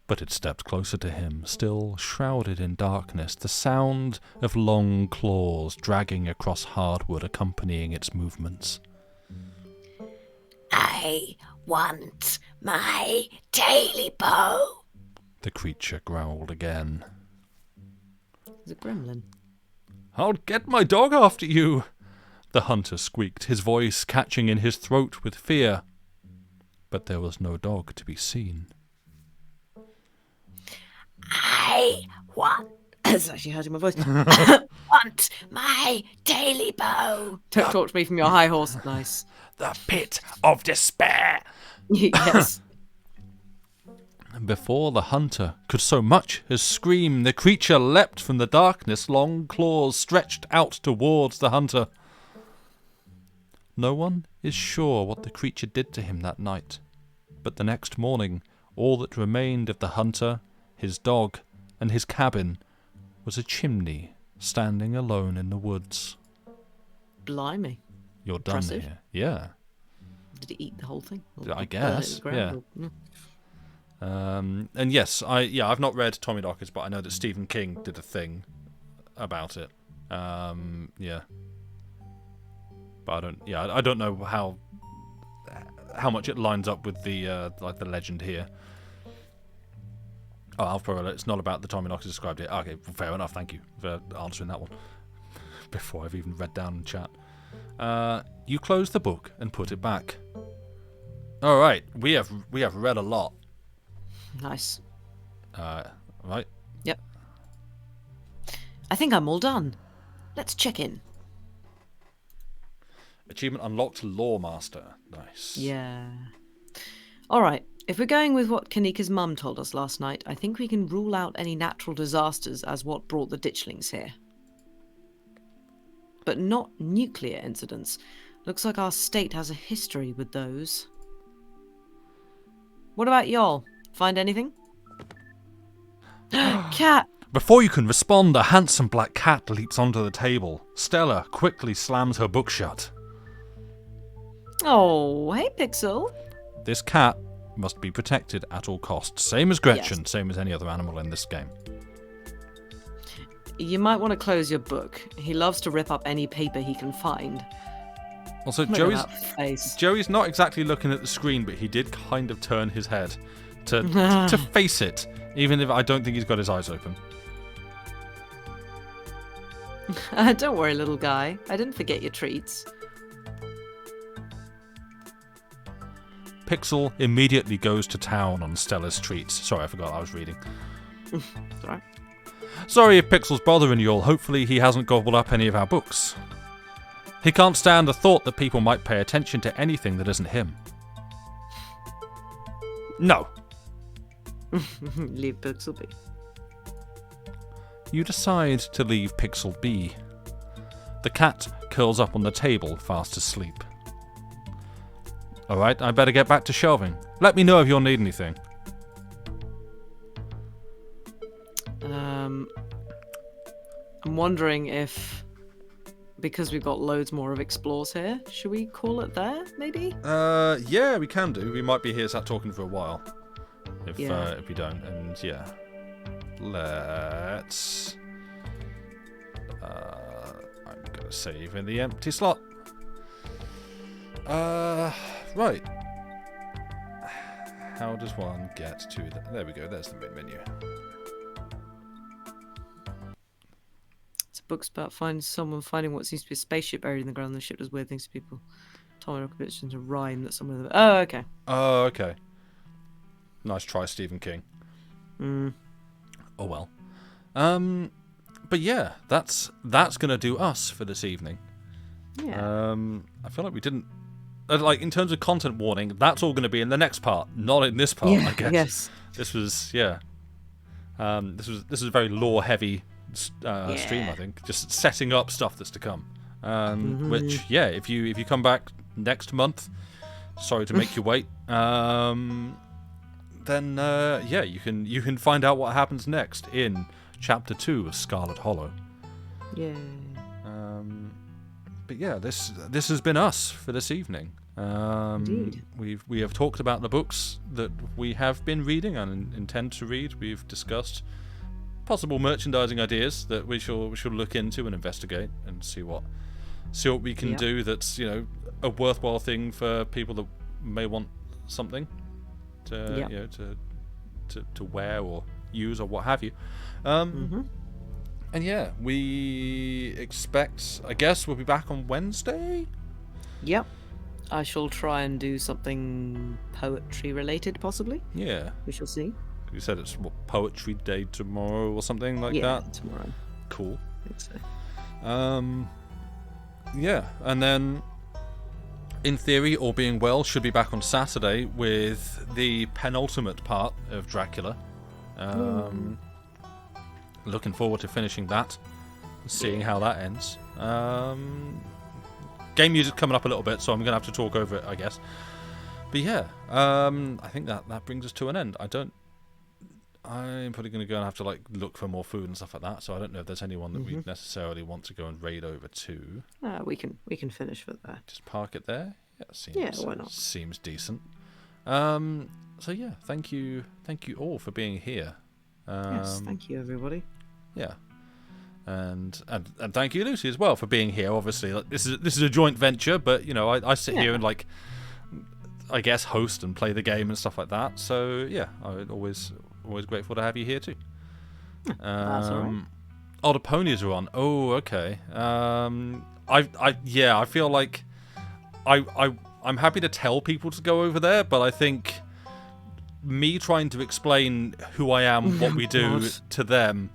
But it stepped closer to him, still shrouded in darkness, the sound of long claws dragging across hardwood accompanying its movements.
I want my Tailibo.
The creature growled again.
It's a gremlin.
"I'll get my dog after you," the hunter squeaked, his voice catching in his throat with fear. But there was no dog to be seen.
I want...
It's actually hurting my voice.
want my Tailibo.
Don't talk to me from your high horse. Nice.
The pit of despair.
Yes.
Before the hunter could so much as scream, the creature leapt from the darkness, long claws stretched out towards the hunter. No one is sure what the creature did to him that night, but the next morning all that remained of the hunter, his dog, and his cabin was a chimney standing alone in the woods.
Blimey.
You're done
Impressive.
here. Yeah.
Did he eat the whole thing? Or
I
burn it
guess,
to the ground?
yeah.
Or-
And yes, I've not read Tommy Knockers, but I know that Stephen King did a thing about it. Yeah. But I don't know how much it lines up with the like the legend here. Oh, Alpha, it's not about the Tommy Knockers described it. Okay, fair enough. Thank you for answering that one before I've even read down in chat. You close the book and put it back. All right, we have read a lot.
Nice.
Right.
Yep. I think I'm all done. Let's check in.
Achievement unlocked, Lawmaster. Nice.
Yeah. All right. If we're going with what Kanika's mum told us last night, I think we can rule out any natural disasters as what brought the ditchlings here. But not nuclear incidents. Looks like our state has a history with those. What about y'all? Find anything? Cat!
Before you can respond, a handsome black cat leaps onto the table. Stella quickly slams her book shut.
Oh, hey, Pixel.
This cat must be protected at all costs. Same as Gretchen, same as any other animal in this game.
You might want to close your book. He loves to rip up any paper he can find.
Also,
Look at that face.
Joey's not exactly looking at the screen, but he did kind of turn his head to to face it, even if I don't think he's got his eyes open.
Don't worry, little guy. I didn't forget your treats.
Pixel immediately goes to town on Stella's treats. Sorry, I forgot I was reading.
Sorry.
Sorry if Pixel's bothering you all. Hopefully he hasn't gobbled up any of our books. He can't stand the thought that people might pay attention to anything that isn't him. No.
Leave Pixel be.
You decide to leave Pixel be. The cat curls up on the table, fast asleep. Alright, I better get back to shelving. Let me know if you'll need anything.
I'm wondering if, because we've got loads more of explores here, should we call it there, maybe?
Yeah, we can do. We might be here sat talking for a while. If we don't. And yeah. Let's... I'm going to save in the empty slot. Right. How does one get to the... There we go, there's the main menu.
It's a book's about finding what seems to be a spaceship buried in the ground. The ship does weird things to people. Tommy Rockabitch into rhyme that some of them... Oh, okay.
Oh, okay. Nice try, Stephen King. Oh well. But yeah, that's gonna do us for this evening.
Yeah.
I feel like we didn't... like, in terms of content warning, that's all going to be in the next part, not in this part, I guess.
Yes.
This was, yeah. This is a very lore-heavy stream, I think. Just setting up stuff that's to come. Which, yeah, if you come back next month, sorry to make you wait, then, yeah, you can find out what happens next in Chapter 2 of Scarlet Hollow.
Yeah.
But yeah, this has been us for this evening.
Indeed.
We have talked about the books that we have been reading and intend to read. We've discussed possible merchandising ideas that we shall look into and investigate and see what we can do that's, you know, a worthwhile thing for people that may want something to you know to wear or use or what have you. And yeah, we expect, I guess we'll be back on Wednesday?
Yep. I shall try and do something poetry related, possibly.
Yeah.
We shall see.
You said it's Poetry Day tomorrow or something like
Yeah,
that?
tomorrow.
Cool.
I think so.
Yeah, and then in theory, all being well, should be back on Saturday with the penultimate part of Dracula. Looking forward to finishing that, seeing how that ends. Game music's coming up a little bit, so I'm going to have to talk over it, I guess. But yeah, I think that brings us to an end. I'm probably going to go and have to look for more food and stuff like that. So I don't know if there's anyone that we necessarily want to go and raid over to.
We can finish with that.
Just park it there.
Why not?
Seems decent. So yeah, thank you all for being here.
Yes, thank you everybody.
Yeah, and thank you, Lucy, as well, for being here. Obviously, this is a joint venture, but I sit here and I guess host and play the game and stuff like that. So yeah, I'm always grateful to have you here too.
That's all right.
Oh, the ponies are on. Oh, okay. I feel like I'm happy to tell people to go over there, but I think me trying to explain who I am, what we do to them.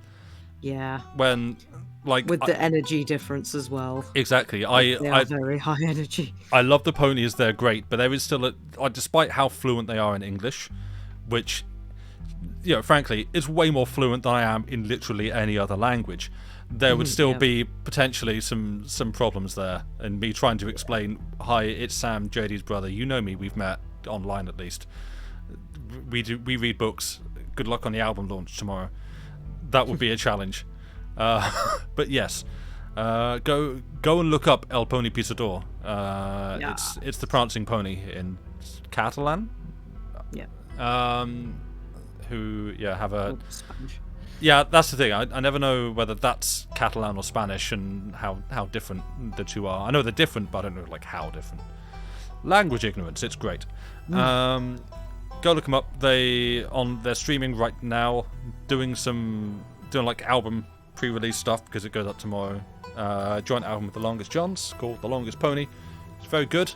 Yeah.
When
with the energy difference as well.
Exactly.
They are very high energy.
I love the ponies, they're great, but there is still despite how fluent they are in English, which frankly is way more fluent than I am in literally any other language, there would still be potentially some problems there, and me trying to explain, hi, it's Sam, JD's brother, you know me, we've met online at least, we read books, good luck on the album launch tomorrow. That would be a challenge. But yes, go and look up El Pony Pisador. It's the prancing pony in Catalan.
Yeah.
Who have a
Spanish.
Yeah, that's the thing. I never know whether that's Catalan or Spanish and how different the two are. I know they're different, but I don't know how different. Language ignorance. It's great. Go look them up. They're streaming right now, doing album pre-release stuff because it goes up tomorrow. Joint album with The Longest Johns called The Longest Pony. It's very good.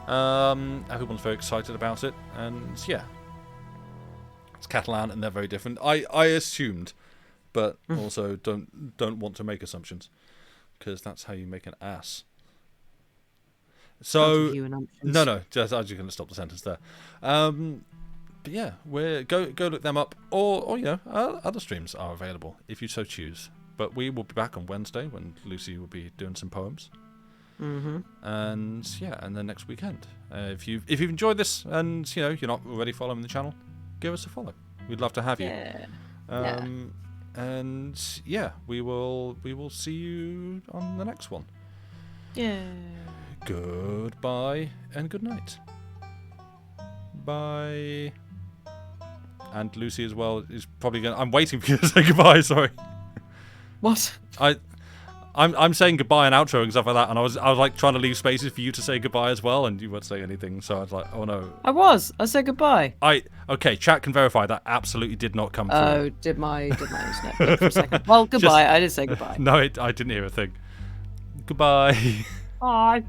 Everyone's very excited about it, and yeah, it's Catalan and they're very different. I assumed, but also don't want to make assumptions because that's how you make an ass. So no, just I'm just going to stop the sentence there. But yeah, go look them up, or other streams are available if you so choose. But we will be back on Wednesday when Lucy will be doing some poems. And then next weekend. If you've enjoyed this and you're not already following the channel, give us a follow. We'd love to have you. And yeah, we will see you on the next one.
Yeah.
Goodbye and good night. Bye. And Lucy as well is probably going. I'm waiting for you to say goodbye. Sorry.
What?
I'm saying goodbye and outro and stuff like that, and I was trying to leave spaces for you to say goodbye as well, and you weren't saying anything, so I was like, oh no.
I said goodbye.
Okay, chat can verify that absolutely did not come through.
Oh, did my internet break for a second? Well, goodbye. I did say goodbye.
No, I didn't hear a thing. Goodbye.
Bye.